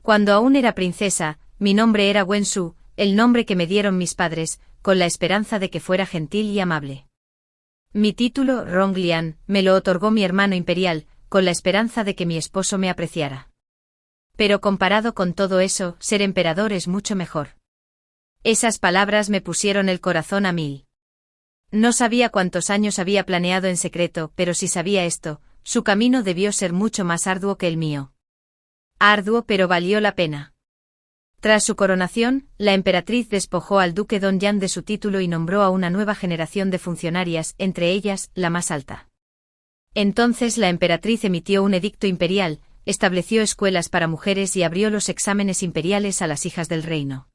Cuando aún era princesa, mi nombre era Wensu, el nombre que me dieron mis padres, con la esperanza de que fuera gentil y amable. Mi título, Ronglian, me lo otorgó mi hermano imperial, con la esperanza de que mi esposo me apreciara. Pero comparado con todo eso, ser emperador es mucho mejor. Esas palabras me pusieron el corazón a 1000. No sabía cuántos años había planeado en secreto, pero si sabía esto, su camino debió ser mucho más arduo que el mío. Arduo, pero valió la pena. Tras su coronación, la emperatriz despojó al duque Dongyang de su título y nombró a una nueva generación de funcionarias, entre ellas, la más alta. Entonces la emperatriz emitió un edicto imperial, estableció escuelas para mujeres y abrió los exámenes imperiales a las hijas del reino.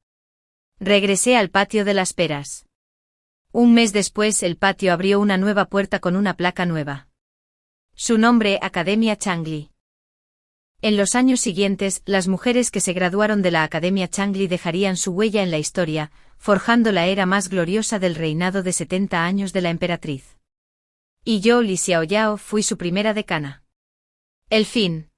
Regresé al patio de las peras. Un mes después el patio abrió una nueva puerta con una placa nueva. Su nombre, Academia Changli. En los años siguientes, las mujeres que se graduaron de la Academia Changli dejarían su huella en la historia, forjando la era más gloriosa del reinado de 70 años de la emperatriz. Y yo, Li Xiaoyao, fui su primera decana. El fin.